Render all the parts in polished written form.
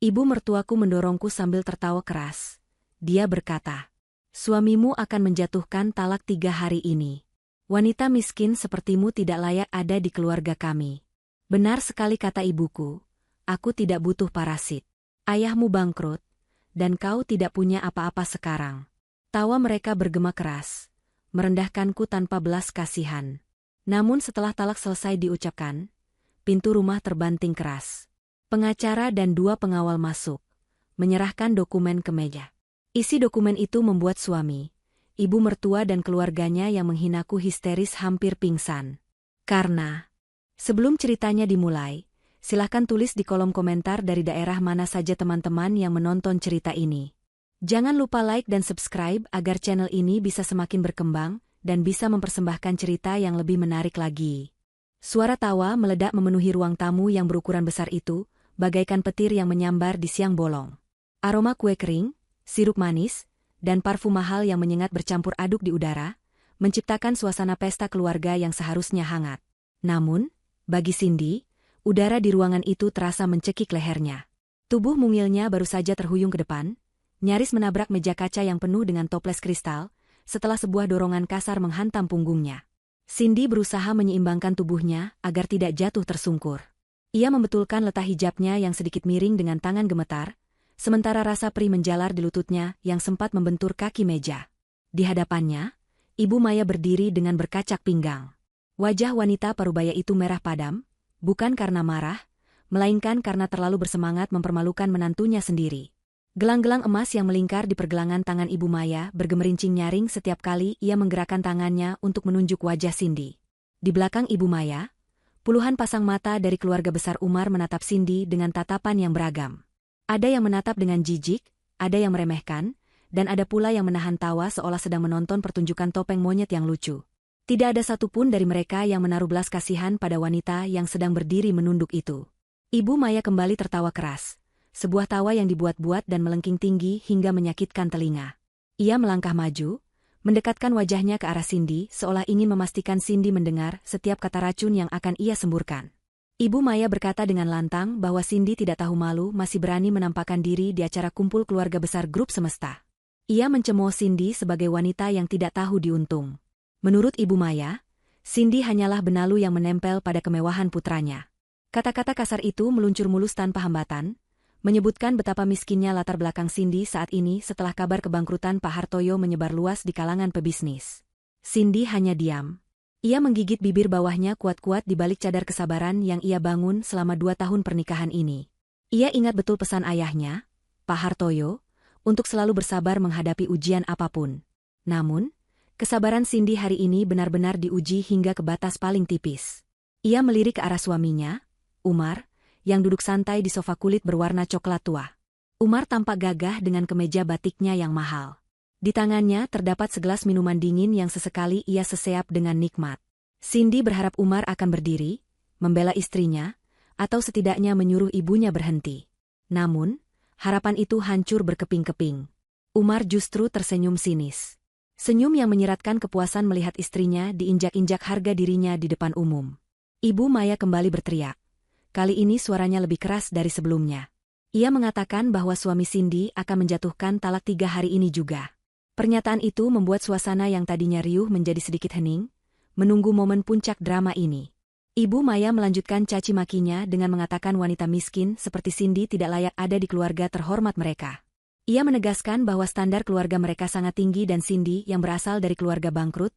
Ibu mertuaku mendorongku sambil tertawa keras. Dia berkata, "Suamimu akan menjatuhkan talak 3 hari ini. Wanita miskin sepertimu tidak layak ada di keluarga kami." Benar sekali kata ibuku, aku tidak butuh parasit. Ayahmu bangkrut, dan kau tidak punya apa-apa sekarang. Tawa mereka bergema keras, merendahkanku tanpa belas kasihan. Namun setelah talak selesai diucapkan, pintu rumah terbanting keras. Pengacara dan 2 pengawal masuk, menyerahkan dokumen ke meja. Isi dokumen itu membuat suami, ibu mertua dan keluarganya yang menghinaku histeris hampir pingsan. Karena, sebelum ceritanya dimulai, silahkan tulis di kolom komentar dari daerah mana saja teman-teman yang menonton cerita ini. Jangan lupa like dan subscribe agar channel ini bisa semakin berkembang dan bisa mempersembahkan cerita yang lebih menarik lagi. Suara tawa meledak memenuhi ruang tamu yang berukuran besar itu, bagaikan petir yang menyambar di siang bolong. Aroma kue kering, sirup manis, dan parfum mahal yang menyengat bercampur aduk di udara, menciptakan suasana pesta keluarga yang seharusnya hangat. Namun, bagi Cindy, udara di ruangan itu terasa mencekik lehernya. Tubuh mungilnya baru saja terhuyung ke depan, nyaris menabrak meja kaca yang penuh dengan toples kristal, setelah sebuah dorongan kasar menghantam punggungnya. Cindy berusaha menyeimbangkan tubuhnya agar tidak jatuh tersungkur. Ia membetulkan letak hijabnya yang sedikit miring dengan tangan gemetar, sementara rasa perih menjalar di lututnya yang sempat membentur kaki meja. Di hadapannya, Ibu Maya berdiri dengan berkacak pinggang. Wajah wanita parubaya itu merah padam, bukan karena marah, melainkan karena terlalu bersemangat mempermalukan menantunya sendiri. Gelang-gelang emas yang melingkar di pergelangan tangan Ibu Maya bergemerincing nyaring setiap kali ia menggerakkan tangannya untuk menunjuk wajah Cindy. Di belakang Ibu Maya, puluhan pasang mata dari keluarga besar Umar menatap Cindy dengan tatapan yang beragam. Ada yang menatap dengan jijik, ada yang meremehkan, dan ada pula yang menahan tawa seolah sedang menonton pertunjukan topeng monyet yang lucu. Tidak ada satupun dari mereka yang menaruh belas kasihan pada wanita yang sedang berdiri menunduk itu. Ibu Maya kembali tertawa keras. Sebuah tawa yang dibuat-buat dan melengking tinggi hingga menyakitkan telinga. Ia melangkah maju, mendekatkan wajahnya ke arah Cindy seolah ingin memastikan Cindy mendengar setiap kata racun yang akan ia semburkan. Ibu Maya berkata dengan lantang bahwa Cindy tidak tahu malu masih berani menampakkan diri di acara kumpul keluarga besar grup semesta. Ia mencemooh Cindy sebagai wanita yang tidak tahu diuntung. Menurut Ibu Maya, Cindy hanyalah benalu yang menempel pada kemewahan putranya. Kata-kata kasar itu meluncur mulus tanpa hambatan, menyebutkan betapa miskinnya latar belakang Cindy saat ini setelah kabar kebangkrutan Pak Hartoyo menyebar luas di kalangan pebisnis. Cindy hanya diam. Ia menggigit bibir bawahnya kuat-kuat di balik cadar kesabaran yang ia bangun selama 2 tahun pernikahan ini. Ia ingat betul pesan ayahnya, Pak Hartoyo, untuk selalu bersabar menghadapi ujian apapun. Namun, kesabaran Cindy hari ini benar-benar diuji hingga ke batas paling tipis. Ia melirik ke arah suaminya, Umar, yang duduk santai di sofa kulit berwarna coklat tua. Umar tampak gagah dengan kemeja batiknya yang mahal. Di tangannya terdapat segelas minuman dingin yang sesekali ia seseap dengan nikmat. Cindy berharap Umar akan berdiri, membela istrinya, atau setidaknya menyuruh ibunya berhenti. Namun, harapan itu hancur berkeping-keping. Umar justru tersenyum sinis. Senyum yang menyiratkan kepuasan melihat istrinya diinjak-injak harga dirinya di depan umum. Ibu Maya kembali berteriak. Kali ini suaranya lebih keras dari sebelumnya. Ia mengatakan bahwa suami Cindy akan menjatuhkan talak 3 hari ini juga. Pernyataan itu membuat suasana yang tadinya riuh menjadi sedikit hening, menunggu momen puncak drama ini. Ibu Maya melanjutkan caci makinya dengan mengatakan wanita miskin seperti Cindy tidak layak ada di keluarga terhormat mereka. Ia menegaskan bahwa standar keluarga mereka sangat tinggi dan Cindy yang berasal dari keluarga bangkrut,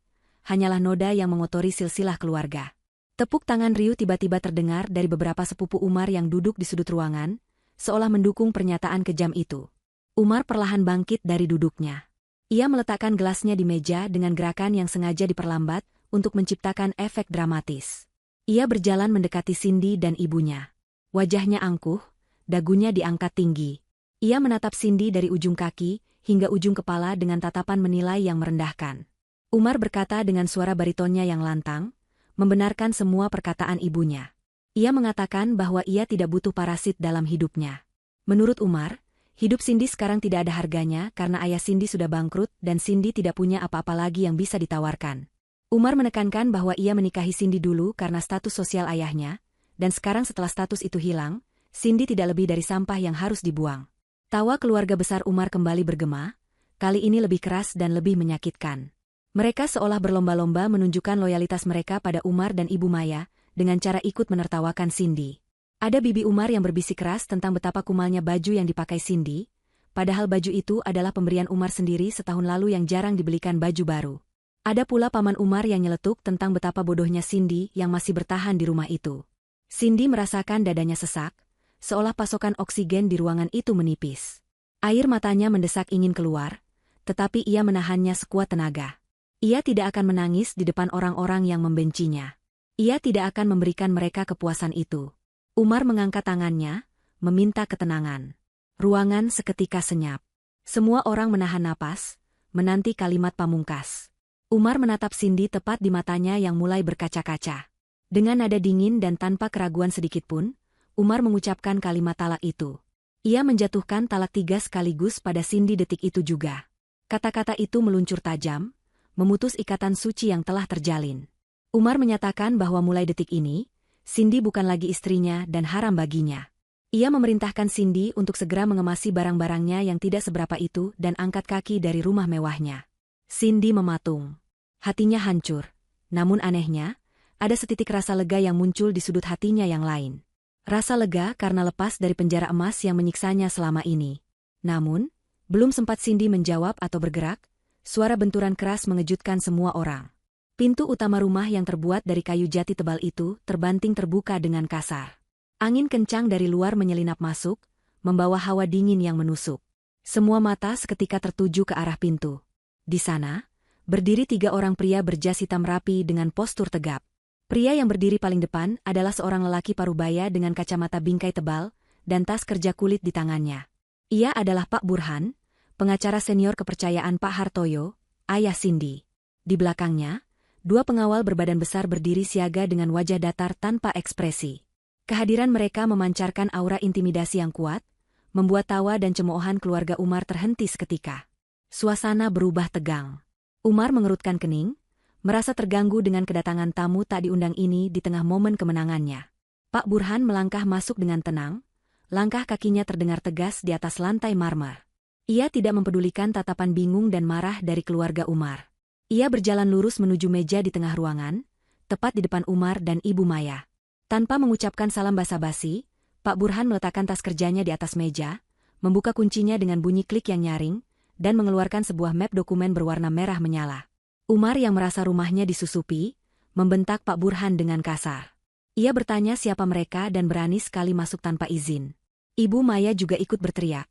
hanyalah noda yang mengotori silsilah keluarga. Tepuk tangan riuh tiba-tiba terdengar dari beberapa sepupu Umar yang duduk di sudut ruangan, seolah mendukung pernyataan kejam itu. Umar perlahan bangkit dari duduknya. Ia meletakkan gelasnya di meja dengan gerakan yang sengaja diperlambat untuk menciptakan efek dramatis. Ia berjalan mendekati Cindy dan ibunya. Wajahnya angkuh, dagunya diangkat tinggi. Ia menatap Cindy dari ujung kaki hingga ujung kepala dengan tatapan menilai yang merendahkan. Umar berkata dengan suara baritonnya yang lantang, membenarkan semua perkataan ibunya. Ia mengatakan bahwa ia tidak butuh parasit dalam hidupnya. Menurut Umar, hidup Cindy sekarang tidak ada harganya karena ayah Cindy sudah bangkrut dan Cindy tidak punya apa-apa lagi yang bisa ditawarkan. Umar menekankan bahwa ia menikahi Cindy dulu karena status sosial ayahnya, dan sekarang setelah status itu hilang, Cindy tidak lebih dari sampah yang harus dibuang. Tawa keluarga besar Umar kembali bergema, kali ini lebih keras dan lebih menyakitkan. Mereka seolah berlomba-lomba menunjukkan loyalitas mereka pada Umar dan Ibu Maya, dengan cara ikut menertawakan Cindy. Ada bibi Umar yang berbisik keras tentang betapa kumalnya baju yang dipakai Cindy, padahal baju itu adalah pemberian Umar sendiri setahun lalu yang jarang dibelikan baju baru. Ada pula paman Umar yang nyeletuk tentang betapa bodohnya Cindy yang masih bertahan di rumah itu. Cindy merasakan dadanya sesak, seolah pasokan oksigen di ruangan itu menipis. Air matanya mendesak ingin keluar, tetapi ia menahannya sekuat tenaga. Ia tidak akan menangis di depan orang-orang yang membencinya. Ia tidak akan memberikan mereka kepuasan itu. Umar mengangkat tangannya, meminta ketenangan. Ruangan seketika senyap. Semua orang menahan napas, menanti kalimat pamungkas. Umar menatap Cindy tepat di matanya yang mulai berkaca-kaca. Dengan nada dingin dan tanpa keraguan sedikitpun, Umar mengucapkan kalimat talak itu. Ia menjatuhkan talak 3 sekaligus pada Cindy detik itu juga. Kata-kata itu meluncur tajam, memutus ikatan suci yang telah terjalin. Umar menyatakan bahwa mulai detik ini, Cindy bukan lagi istrinya dan haram baginya. Ia memerintahkan Cindy untuk segera mengemasi barang-barangnya yang tidak seberapa itu dan angkat kaki dari rumah mewahnya. Cindy mematung. Hatinya hancur. Namun anehnya, ada setitik rasa lega yang muncul di sudut hatinya yang lain. Rasa lega karena lepas dari penjara emas yang menyiksanya selama ini. Namun, belum sempat Cindy menjawab atau bergerak, suara benturan keras mengejutkan semua orang. Pintu utama rumah yang terbuat dari kayu jati tebal itu terbanting terbuka dengan kasar. Angin kencang dari luar menyelinap masuk, membawa hawa dingin yang menusuk. Semua mata seketika tertuju ke arah pintu. Di sana, berdiri 3 orang pria berjas hitam rapi dengan postur tegap. Pria yang berdiri paling depan adalah seorang lelaki parubaya dengan kacamata bingkai tebal dan tas kerja kulit di tangannya. Ia adalah Pak Burhan, pengacara senior kepercayaan Pak Hartoyo, ayah Cindy. Di belakangnya, 2 pengawal berbadan besar berdiri siaga dengan wajah datar tanpa ekspresi. Kehadiran mereka memancarkan aura intimidasi yang kuat, membuat tawa dan cemoohan keluarga Umar terhenti seketika. Suasana berubah tegang. Umar mengerutkan kening, merasa terganggu dengan kedatangan tamu tak diundang ini di tengah momen kemenangannya. Pak Burhan melangkah masuk dengan tenang, langkah kakinya terdengar tegas di atas lantai marmer. Ia tidak mempedulikan tatapan bingung dan marah dari keluarga Umar. Ia berjalan lurus menuju meja di tengah ruangan, tepat di depan Umar dan Ibu Maya. Tanpa mengucapkan salam basa-basi, Pak Burhan meletakkan tas kerjanya di atas meja, membuka kuncinya dengan bunyi klik yang nyaring, dan mengeluarkan sebuah map dokumen berwarna merah menyala. Umar yang merasa rumahnya disusupi, membentak Pak Burhan dengan kasar. Ia bertanya siapa mereka dan berani sekali masuk tanpa izin. Ibu Maya juga ikut berteriak,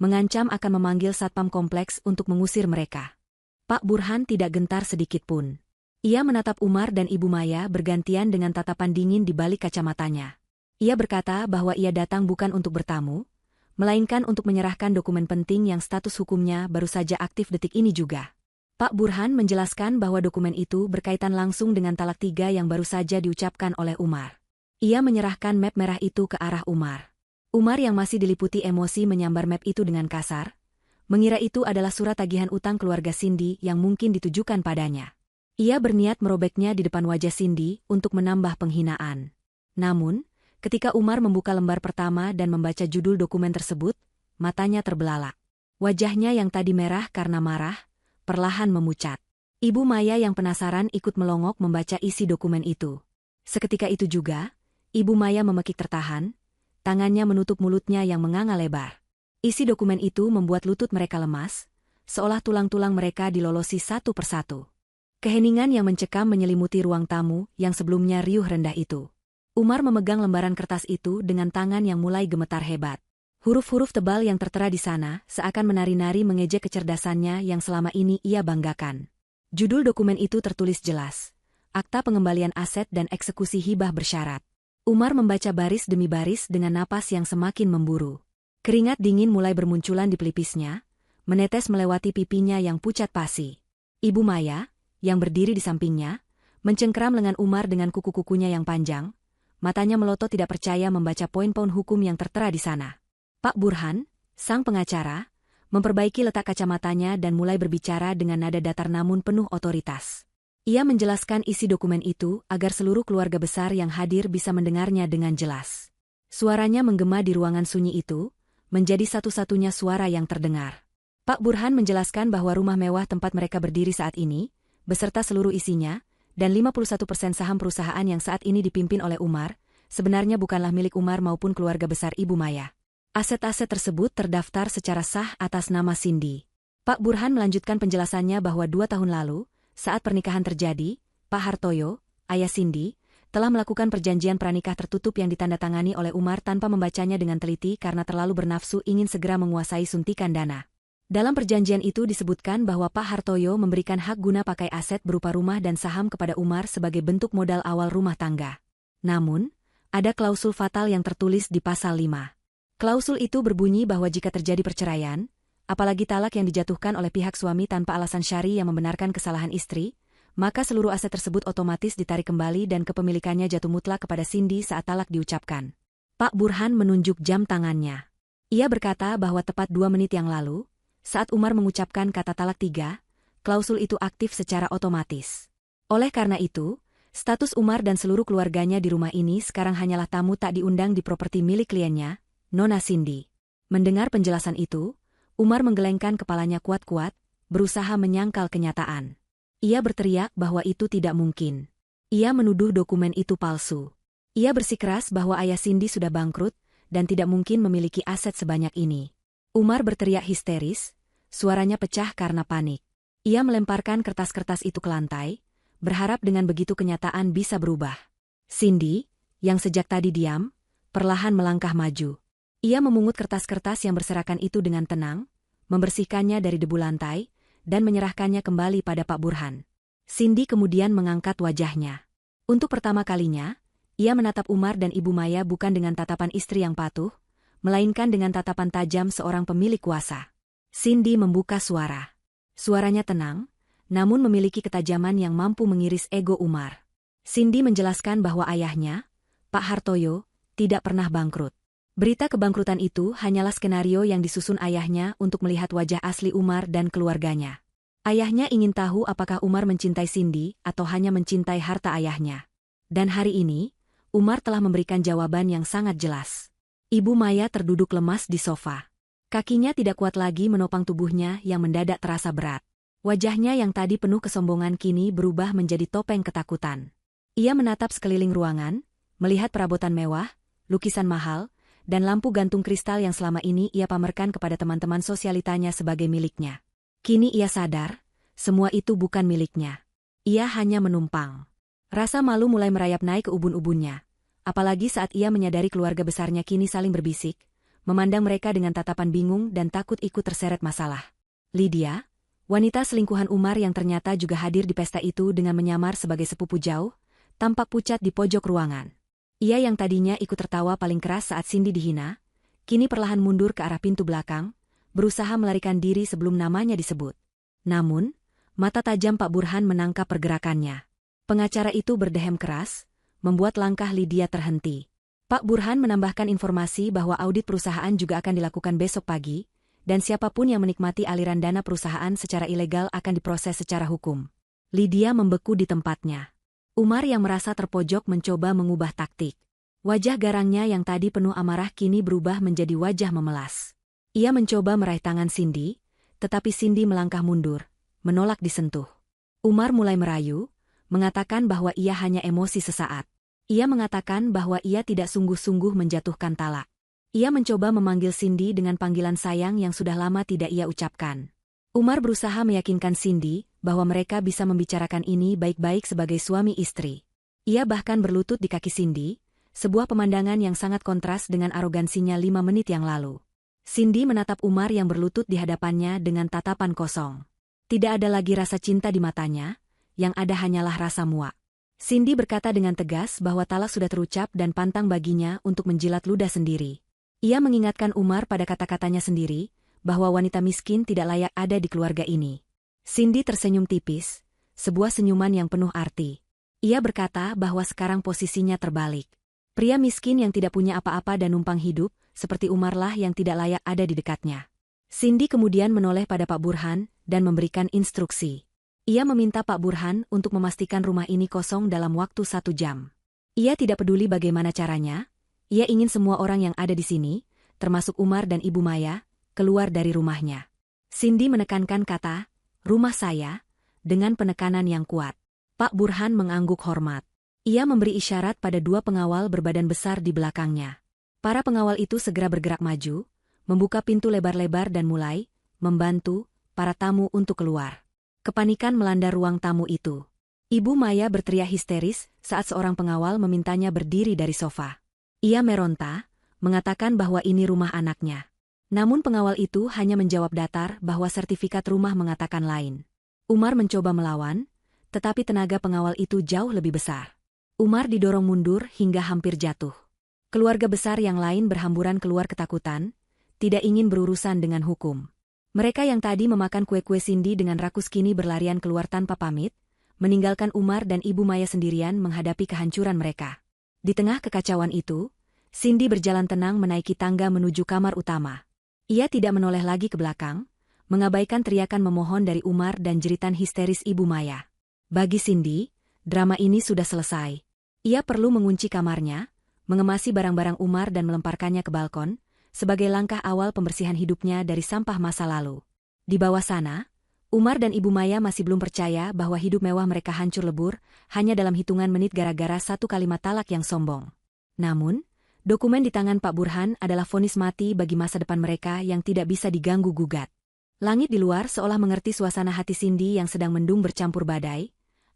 mengancam akan memanggil satpam kompleks untuk mengusir mereka. Pak Burhan tidak gentar sedikit pun. Ia menatap Umar dan Ibu Maya bergantian dengan tatapan dingin di balik kacamatanya. Ia berkata bahwa ia datang bukan untuk bertamu, melainkan untuk menyerahkan dokumen penting yang status hukumnya baru saja aktif detik ini juga. Pak Burhan menjelaskan bahwa dokumen itu berkaitan langsung dengan talak 3 yang baru saja diucapkan oleh Umar. Ia menyerahkan map merah itu ke arah Umar. Umar yang masih diliputi emosi menyambar map itu dengan kasar, mengira itu adalah surat tagihan utang keluarga Cindy yang mungkin ditujukan padanya. Ia berniat merobeknya di depan wajah Cindy untuk menambah penghinaan. Namun, ketika Umar membuka lembar pertama dan membaca judul dokumen tersebut, matanya terbelalak. Wajahnya yang tadi merah karena marah, perlahan memucat. Ibu Maya yang penasaran ikut melongok membaca isi dokumen itu. Seketika itu juga, Ibu Maya memekik tertahan, tangannya menutup mulutnya yang menganga lebar. Isi dokumen itu membuat lutut mereka lemas, seolah tulang-tulang mereka dilolosi satu persatu. Keheningan yang mencekam menyelimuti ruang tamu yang sebelumnya riuh rendah itu. Umar memegang lembaran kertas itu dengan tangan yang mulai gemetar hebat. Huruf-huruf tebal yang tertera di sana seakan menari-nari mengejek kecerdasannya yang selama ini ia banggakan. Judul dokumen itu tertulis jelas, Akta Pengembalian Aset dan Eksekusi Hibah Bersyarat. Umar membaca baris demi baris dengan napas yang semakin memburu. Keringat dingin mulai bermunculan di pelipisnya, menetes melewati pipinya yang pucat pasi. Ibu Maya, yang berdiri di sampingnya, mencengkeram lengan Umar dengan kuku-kukunya yang panjang, matanya melotot tidak percaya membaca poin-poin hukum yang tertera di sana. Pak Burhan, sang pengacara, memperbaiki letak kacamatanya dan mulai berbicara dengan nada datar namun penuh otoritas. Ia menjelaskan isi dokumen itu agar seluruh keluarga besar yang hadir bisa mendengarnya dengan jelas. Suaranya menggema di ruangan sunyi itu, menjadi satu-satunya suara yang terdengar. Pak Burhan menjelaskan bahwa rumah mewah tempat mereka berdiri saat ini, beserta seluruh isinya, dan 51% saham perusahaan yang saat ini dipimpin oleh Umar, sebenarnya bukanlah milik Umar maupun keluarga besar Ibu Maya. Aset-aset tersebut terdaftar secara sah atas nama Cindy. Pak Burhan melanjutkan penjelasannya bahwa 2 tahun lalu, saat pernikahan terjadi, Pak Hartoyo, ayah Cindy, telah melakukan perjanjian pranikah tertutup yang ditandatangani oleh Umar tanpa membacanya dengan teliti karena terlalu bernafsu ingin segera menguasai suntikan dana. Dalam perjanjian itu disebutkan bahwa Pak Hartoyo memberikan hak guna pakai aset berupa rumah dan saham kepada Umar sebagai bentuk modal awal rumah tangga. Namun, ada klausul fatal yang tertulis di pasal 5. Klausul itu berbunyi bahwa jika terjadi perceraian, apalagi talak yang dijatuhkan oleh pihak suami tanpa alasan syar'i yang membenarkan kesalahan istri, maka seluruh aset tersebut otomatis ditarik kembali dan kepemilikannya jatuh mutlak kepada Cindy saat talak diucapkan. Pak Burhan menunjuk jam tangannya. Ia berkata bahwa tepat 2 menit yang lalu, saat Umar mengucapkan kata talak 3, klausul itu aktif secara otomatis. Oleh karena itu, status Umar dan seluruh keluarganya di rumah ini sekarang hanyalah tamu tak diundang di properti milik kliennya, Nona Cindy. Mendengar penjelasan itu, Umar menggelengkan kepalanya kuat-kuat, berusaha menyangkal kenyataan. Ia berteriak bahwa itu tidak mungkin. Ia menuduh dokumen itu palsu. Ia bersikeras bahwa ayah Cindy sudah bangkrut dan tidak mungkin memiliki aset sebanyak ini. Umar berteriak histeris, suaranya pecah karena panik. Ia melemparkan kertas-kertas itu ke lantai, berharap dengan begitu kenyataan bisa berubah. Cindy, yang sejak tadi diam, perlahan melangkah maju. Ia memungut kertas-kertas yang berserakan itu dengan tenang, membersihkannya dari debu lantai, dan menyerahkannya kembali pada Pak Burhan. Cindy kemudian mengangkat wajahnya. Untuk pertama kalinya, ia menatap Umar dan Ibu Maya bukan dengan tatapan istri yang patuh, melainkan dengan tatapan tajam seorang pemilik kuasa. Cindy membuka suara. Suaranya tenang, namun memiliki ketajaman yang mampu mengiris ego Umar. Cindy menjelaskan bahwa ayahnya, Pak Hartoyo, tidak pernah bangkrut. Berita kebangkrutan itu hanyalah skenario yang disusun ayahnya untuk melihat wajah asli Umar dan keluarganya. Ayahnya ingin tahu apakah Umar mencintai Cindy atau hanya mencintai harta ayahnya. Dan hari ini, Umar telah memberikan jawaban yang sangat jelas. Ibu Maya terduduk lemas di sofa. Kakinya tidak kuat lagi menopang tubuhnya yang mendadak terasa berat. Wajahnya yang tadi penuh kesombongan kini berubah menjadi topeng ketakutan. Ia menatap sekeliling ruangan, melihat perabotan mewah, lukisan mahal, dan lampu gantung kristal yang selama ini ia pamerkan kepada teman-teman sosialitanya sebagai miliknya. Kini ia sadar, semua itu bukan miliknya. Ia hanya menumpang. Rasa malu mulai merayap naik ke ubun-ubunnya. Apalagi saat ia menyadari keluarga besarnya kini saling berbisik, memandang mereka dengan tatapan bingung dan takut ikut terseret masalah. Lydia, wanita selingkuhan Umar yang ternyata juga hadir di pesta itu dengan menyamar sebagai sepupu jauh, tampak pucat di pojok ruangan. Ia yang tadinya ikut tertawa paling keras saat Cindy dihina, kini perlahan mundur ke arah pintu belakang, berusaha melarikan diri sebelum namanya disebut. Namun, mata tajam Pak Burhan menangkap pergerakannya. Pengacara itu berdehem keras, membuat langkah Lydia terhenti. Pak Burhan menambahkan informasi bahwa audit perusahaan juga akan dilakukan besok pagi, dan siapapun yang menikmati aliran dana perusahaan secara ilegal akan diproses secara hukum. Lydia membeku di tempatnya. Umar yang merasa terpojok mencoba mengubah taktik. Wajah garangnya yang tadi penuh amarah kini berubah menjadi wajah memelas. Ia mencoba meraih tangan Cindy, tetapi Cindy melangkah mundur, menolak disentuh. Umar mulai merayu, mengatakan bahwa ia hanya emosi sesaat. Ia mengatakan bahwa ia tidak sungguh-sungguh menjatuhkan talak. Ia mencoba memanggil Cindy dengan panggilan sayang yang sudah lama tidak ia ucapkan. Umar berusaha meyakinkan Cindy bahwa mereka bisa membicarakan ini baik-baik sebagai suami istri. Ia bahkan berlutut di kaki Cindy, sebuah pemandangan yang sangat kontras dengan arogansinya 5 menit yang lalu. Cindy menatap Umar yang berlutut di hadapannya dengan tatapan kosong. Tidak ada lagi rasa cinta di matanya, yang ada hanyalah rasa muak. Cindy berkata dengan tegas bahwa talak sudah terucap dan pantang baginya untuk menjilat ludah sendiri. Ia mengingatkan Umar pada kata-katanya sendiri, bahwa wanita miskin tidak layak ada di keluarga ini. Cindy tersenyum tipis, sebuah senyuman yang penuh arti. Ia berkata bahwa sekarang posisinya terbalik. Pria miskin yang tidak punya apa-apa dan numpang hidup, seperti Umarlah yang tidak layak ada di dekatnya. Cindy kemudian menoleh pada Pak Burhan dan memberikan instruksi. Ia meminta Pak Burhan untuk memastikan rumah ini kosong dalam waktu 1 jam. Ia tidak peduli bagaimana caranya, Ia ingin semua orang yang ada di sini, termasuk Umar dan Ibu Maya, keluar dari rumahnya. Cindy menekankan kata, rumah saya, dengan penekanan yang kuat. Pak Burhan mengangguk hormat. Ia memberi isyarat pada dua pengawal berbadan besar di belakangnya. Para pengawal itu segera bergerak maju, membuka pintu lebar-lebar dan mulai membantu para tamu untuk keluar. Kepanikan melanda ruang tamu itu. Ibu Maya berteriak histeris saat seorang pengawal memintanya berdiri dari sofa. Ia meronta, mengatakan bahwa ini rumah anaknya. Namun pengawal itu hanya menjawab datar bahwa sertifikat rumah mengatakan lain. Umar mencoba melawan, tetapi tenaga pengawal itu jauh lebih besar. Umar didorong mundur hingga hampir jatuh. Keluarga besar yang lain berhamburan keluar ketakutan, tidak ingin berurusan dengan hukum. Mereka yang tadi memakan kue-kue Cindy dengan rakus kini berlarian keluar tanpa pamit, meninggalkan Umar dan Ibu Maya sendirian menghadapi kehancuran mereka. Di tengah kekacauan itu, Cindy berjalan tenang menaiki tangga menuju kamar utama. Ia tidak menoleh lagi ke belakang, mengabaikan teriakan memohon dari Umar dan jeritan histeris Ibu Maya. Bagi Cindy, drama ini sudah selesai. Ia perlu mengunci kamarnya, mengemasi barang-barang Umar dan melemparkannya ke balkon, sebagai langkah awal pembersihan hidupnya dari sampah masa lalu. Di bawah sana, Umar dan Ibu Maya masih belum percaya bahwa hidup mewah mereka hancur lebur, hanya dalam hitungan menit gara-gara satu kalimat talak yang sombong. Namun, dokumen di tangan Pak Burhan adalah vonis mati bagi masa depan mereka yang tidak bisa diganggu-gugat. Langit di luar seolah mengerti suasana hati Cindy yang sedang mendung bercampur badai.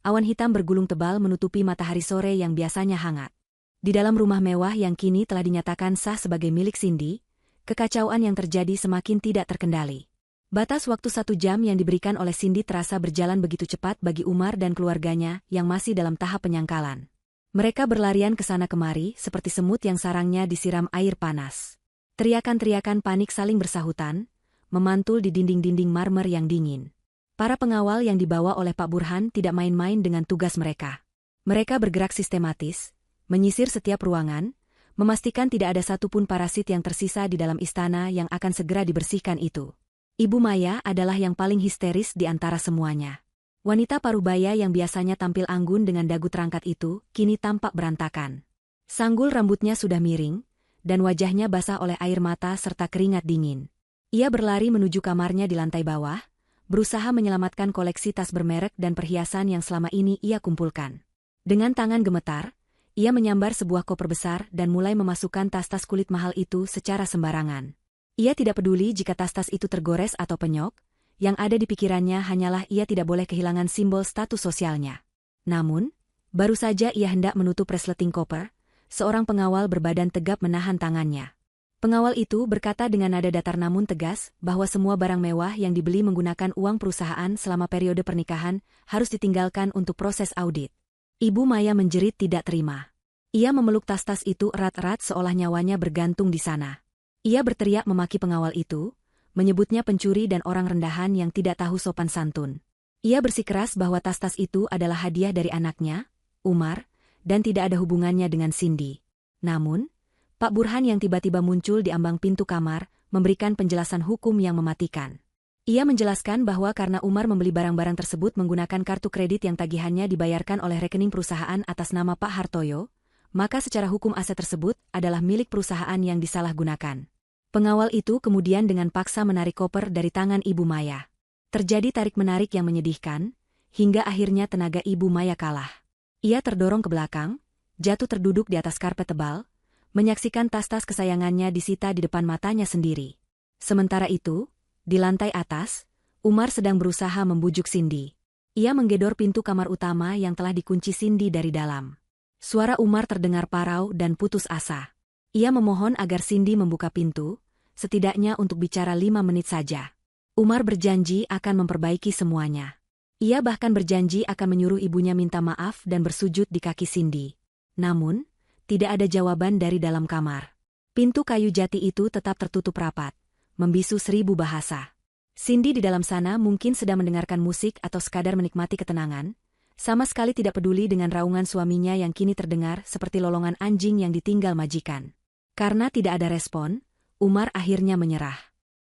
Awan hitam bergulung tebal menutupi matahari sore yang biasanya hangat. Di dalam rumah mewah yang kini telah dinyatakan sah sebagai milik Cindy, kekacauan yang terjadi semakin tidak terkendali. Batas waktu 1 jam yang diberikan oleh Cindy terasa berjalan begitu cepat bagi Umar dan keluarganya yang masih dalam tahap penyangkalan. Mereka berlarian ke sana kemari seperti semut yang sarangnya disiram air panas. Teriakan-teriakan panik saling bersahutan, memantul di dinding-dinding marmer yang dingin. Para pengawal yang dibawa oleh Pak Burhan tidak main-main dengan tugas mereka. Mereka bergerak sistematis, menyisir setiap ruangan, memastikan tidak ada satupun parasit yang tersisa di dalam istana yang akan segera dibersihkan itu. Ibu Maya adalah yang paling histeris di antara semuanya. Wanita parubaya yang biasanya tampil anggun dengan dagu terangkat itu, kini tampak berantakan. Sanggul rambutnya sudah miring, dan wajahnya basah oleh air mata serta keringat dingin. Ia berlari menuju kamarnya di lantai bawah, berusaha menyelamatkan koleksi tas bermerek dan perhiasan yang selama ini ia kumpulkan. Dengan tangan gemetar, ia menyambar sebuah koper besar dan mulai memasukkan tas-tas kulit mahal itu secara sembarangan. Ia tidak peduli jika tas-tas itu tergores atau penyok, yang ada di pikirannya hanyalah ia tidak boleh kehilangan simbol status sosialnya. Namun, baru saja ia hendak menutup resleting koper, seorang pengawal berbadan tegap menahan tangannya. Pengawal itu berkata dengan nada datar namun tegas bahwa semua barang mewah yang dibeli menggunakan uang perusahaan selama periode pernikahan harus ditinggalkan untuk proses audit. Ibu Maya menjerit tidak terima. Ia memeluk tas-tas itu erat-erat seolah nyawanya bergantung di sana. Ia berteriak memaki pengawal itu, menyebutnya pencuri dan orang rendahan yang tidak tahu sopan santun. Ia bersikeras bahwa tas-tas itu adalah hadiah dari anaknya, Umar, dan tidak ada hubungannya dengan Cindy. Namun, Pak Burhan yang tiba-tiba muncul di ambang pintu kamar, memberikan penjelasan hukum yang mematikan. Ia menjelaskan bahwa karena Umar membeli barang-barang tersebut menggunakan kartu kredit yang tagihannya dibayarkan oleh rekening perusahaan atas nama Pak Hartoyo, maka secara hukum aset tersebut adalah milik perusahaan yang disalahgunakan. Pengawal itu kemudian dengan paksa menarik koper dari tangan Ibu Maya. Terjadi tarik-menarik yang menyedihkan, hingga akhirnya tenaga Ibu Maya kalah. Ia terdorong ke belakang, jatuh terduduk di atas karpet tebal, menyaksikan tas-tas kesayangannya disita di depan matanya sendiri. Sementara itu, di lantai atas, Umar sedang berusaha membujuk Cindy. Ia menggedor pintu kamar utama yang telah dikunci Cindy dari dalam. Suara Umar terdengar parau dan putus asa. Ia memohon agar Cindy membuka pintu, setidaknya untuk bicara 5 menit saja. Umar berjanji akan memperbaiki semuanya. Ia bahkan berjanji akan menyuruh ibunya minta maaf dan bersujud di kaki Cindy. Namun, tidak ada jawaban dari dalam kamar. Pintu kayu jati itu tetap tertutup rapat, membisu 1000 bahasa. Cindy di dalam sana mungkin sedang mendengarkan musik atau sekadar menikmati ketenangan, sama sekali tidak peduli dengan raungan suaminya yang kini terdengar seperti lolongan anjing yang ditinggal majikan. Karena tidak ada respon, Umar akhirnya menyerah.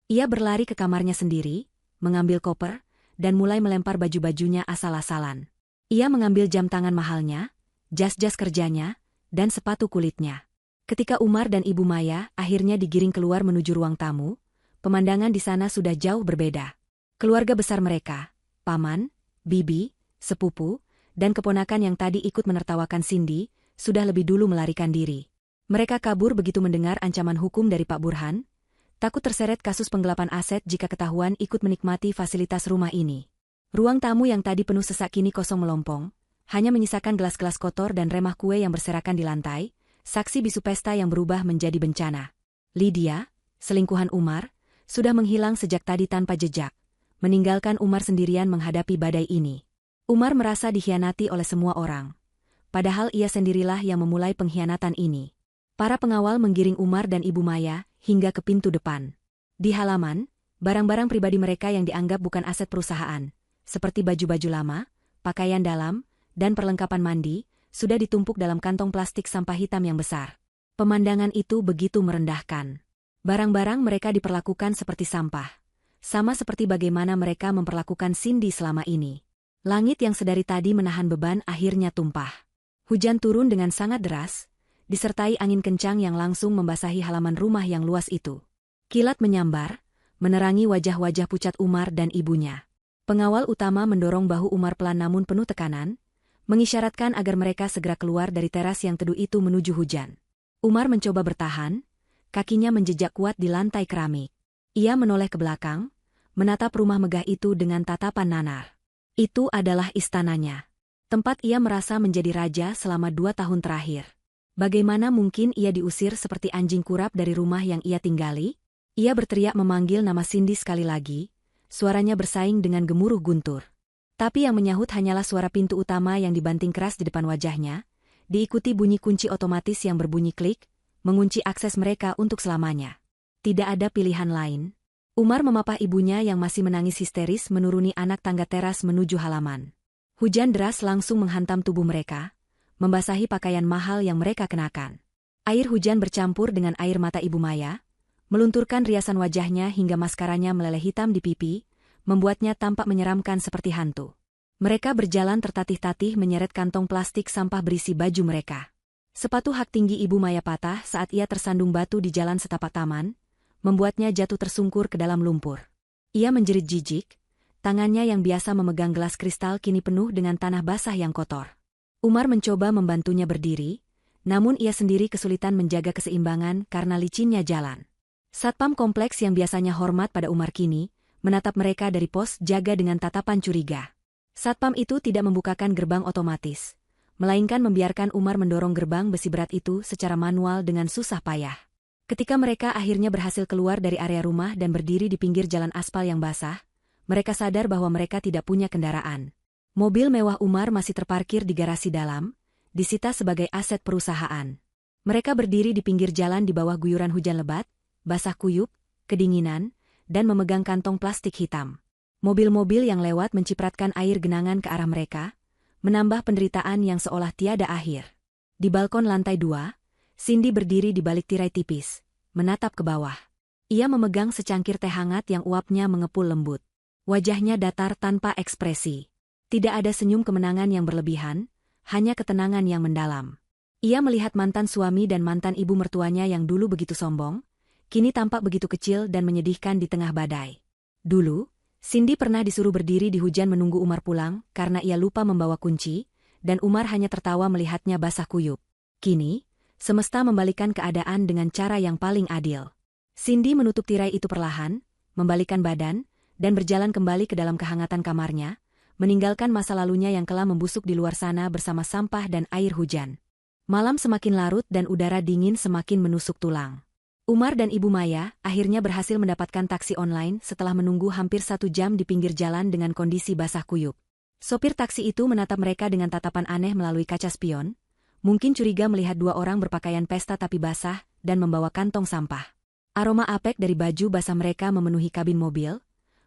Ia berlari ke kamarnya sendiri, mengambil koper, dan mulai melempar baju-bajunya asal-asalan. Ia mengambil jam tangan mahalnya, jas-jas kerjanya, dan sepatu kulitnya. Ketika Umar dan Ibu Maya akhirnya digiring keluar menuju ruang tamu, pemandangan di sana sudah jauh berbeda. Keluarga besar mereka, paman, bibi, sepupu, dan keponakan yang tadi ikut menertawakan Cindy, sudah lebih dulu melarikan diri. Mereka kabur begitu mendengar ancaman hukum dari Pak Burhan, takut terseret kasus penggelapan aset jika ketahuan ikut menikmati fasilitas rumah ini. Ruang tamu yang tadi penuh sesak kini kosong melompong, hanya menyisakan gelas-gelas kotor dan remah kue yang berserakan di lantai, saksi bisu pesta yang berubah menjadi bencana. Lydia, selingkuhan Umar, sudah menghilang sejak tadi tanpa jejak, meninggalkan Umar sendirian menghadapi badai ini. Umar merasa dikhianati oleh semua orang. Padahal ia sendirilah yang memulai pengkhianatan ini. Para pengawal menggiring Umar dan Ibu Maya hingga ke pintu depan. Di halaman, barang-barang pribadi mereka yang dianggap bukan aset perusahaan, seperti baju-baju lama, pakaian dalam, dan perlengkapan mandi, sudah ditumpuk dalam kantong plastik sampah hitam yang besar. Pemandangan itu begitu merendahkan. Barang-barang mereka diperlakukan seperti sampah. Sama seperti bagaimana mereka memperlakukan Cindy selama ini. Langit yang sedari tadi menahan beban akhirnya tumpah. Hujan turun dengan sangat deras, disertai angin kencang yang langsung membasahi halaman rumah yang luas itu. Kilat menyambar, menerangi wajah-wajah pucat Umar dan ibunya. Pengawal utama mendorong bahu Umar pelan namun penuh tekanan, mengisyaratkan agar mereka segera keluar dari teras yang teduh itu menuju hujan. Umar mencoba bertahan, kakinya menjejak kuat di lantai keramik. Ia menoleh ke belakang, menatap rumah megah itu dengan tatapan nanar. Itu adalah istananya. Tempat ia merasa menjadi raja selama 2 tahun terakhir. Bagaimana mungkin ia diusir seperti anjing kurap dari rumah yang ia tinggali? Ia berteriak memanggil nama Cindy sekali lagi, suaranya bersaing dengan gemuruh guntur. Tapi yang menyahut hanyalah suara pintu utama yang dibanting keras di depan wajahnya, diikuti bunyi kunci otomatis yang berbunyi klik, mengunci akses mereka untuk selamanya. Tidak ada pilihan lain. Umar memapah ibunya yang masih menangis histeris menuruni anak tangga teras menuju halaman. Hujan deras langsung menghantam tubuh mereka, membasahi pakaian mahal yang mereka kenakan. Air hujan bercampur dengan air mata Ibu Maya, melunturkan riasan wajahnya hingga maskaranya meleleh hitam di pipi, membuatnya tampak menyeramkan seperti hantu. Mereka berjalan tertatih-tatih menyeret kantong plastik sampah berisi baju mereka. Sepatu hak tinggi Ibu Maya patah saat ia tersandung batu di jalan setapak taman, membuatnya jatuh tersungkur ke dalam lumpur. Ia menjerit jijik, tangannya yang biasa memegang gelas kristal kini penuh dengan tanah basah yang kotor. Umar mencoba membantunya berdiri, namun ia sendiri kesulitan menjaga keseimbangan karena licinnya jalan. Satpam kompleks yang biasanya hormat pada Umar kini, menatap mereka dari pos jaga dengan tatapan curiga. Satpam itu tidak membukakan gerbang otomatis, melainkan membiarkan Umar mendorong gerbang besi berat itu secara manual dengan susah payah. Ketika mereka akhirnya berhasil keluar dari area rumah dan berdiri di pinggir jalan aspal yang basah, mereka sadar bahwa mereka tidak punya kendaraan. Mobil mewah Umar masih terparkir di garasi dalam, disita sebagai aset perusahaan. Mereka berdiri di pinggir jalan di bawah guyuran hujan lebat, basah kuyup, kedinginan, dan memegang kantong plastik hitam. Mobil-mobil yang lewat mencipratkan air genangan ke arah mereka, menambah penderitaan yang seolah tiada akhir. Di balkon lantai 2, Cindy berdiri di balik tirai tipis, menatap ke bawah. Ia memegang secangkir teh hangat yang uapnya mengepul lembut. Wajahnya datar tanpa ekspresi. Tidak ada senyum kemenangan yang berlebihan, hanya ketenangan yang mendalam. Ia melihat mantan suami dan mantan ibu mertuanya yang dulu begitu sombong, kini tampak begitu kecil dan menyedihkan di tengah badai. Dulu, Cindy pernah disuruh berdiri di hujan menunggu Umar pulang karena ia lupa membawa kunci, dan Umar hanya tertawa melihatnya basah kuyup. Kini, semesta membalikkan keadaan dengan cara yang paling adil. Cindy menutup tirai itu perlahan, membalikkan badan, dan berjalan kembali ke dalam kehangatan kamarnya, meninggalkan masa lalunya yang kelam membusuk di luar sana bersama sampah dan air hujan. Malam semakin larut dan udara dingin semakin menusuk tulang. Umar dan Ibu Maya akhirnya berhasil mendapatkan taksi online setelah menunggu hampir 1 jam di pinggir jalan dengan kondisi basah kuyup. Sopir taksi itu menatap mereka dengan tatapan aneh melalui kaca spion, mungkin curiga melihat 2 orang berpakaian pesta tapi basah dan membawa kantong sampah. Aroma apek dari baju basah mereka memenuhi kabin mobil,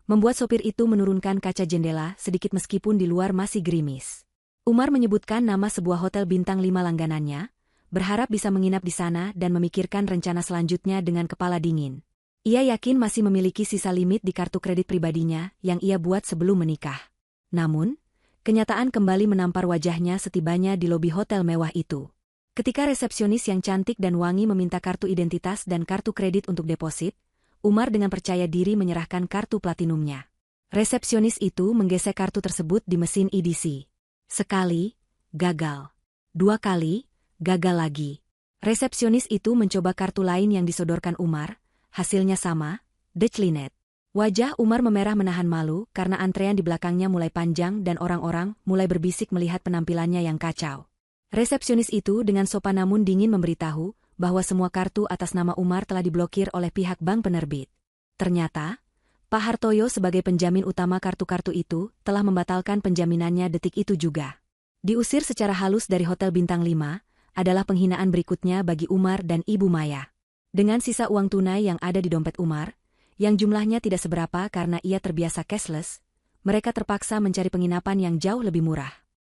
membuat sopir itu menurunkan kaca jendela sedikit meskipun di luar masih gerimis. Umar menyebutkan nama sebuah hotel bintang 5 langganannya, berharap bisa menginap di sana dan memikirkan rencana selanjutnya dengan kepala dingin. Ia yakin masih memiliki sisa limit di kartu kredit pribadinya yang ia buat sebelum menikah. Namun, kenyataan kembali menampar wajahnya setibanya di lobi hotel mewah itu. Ketika resepsionis yang cantik dan wangi meminta kartu identitas dan kartu kredit untuk deposit, Umar dengan percaya diri menyerahkan kartu platinumnya. Resepsionis itu menggesek kartu tersebut di mesin EDC. Sekali, gagal. 2 kali, gagal lagi. Resepsionis itu mencoba kartu lain yang disodorkan Umar, hasilnya sama, Declinet. Wajah Umar memerah menahan malu karena antrean di belakangnya mulai panjang dan orang-orang mulai berbisik melihat penampilannya yang kacau. Resepsionis itu dengan sopan namun dingin memberitahu bahwa semua kartu atas nama Umar telah diblokir oleh pihak bank penerbit. Ternyata, Pak Hartoyo sebagai penjamin utama kartu-kartu itu telah membatalkan penjaminannya detik itu juga. Diusir secara halus dari Hotel Bintang 5 adalah penghinaan berikutnya bagi Umar dan Ibu Maya. Dengan sisa uang tunai yang ada di dompet Umar, yang jumlahnya tidak seberapa karena ia terbiasa cashless, mereka terpaksa mencari penginapan yang jauh lebih murah.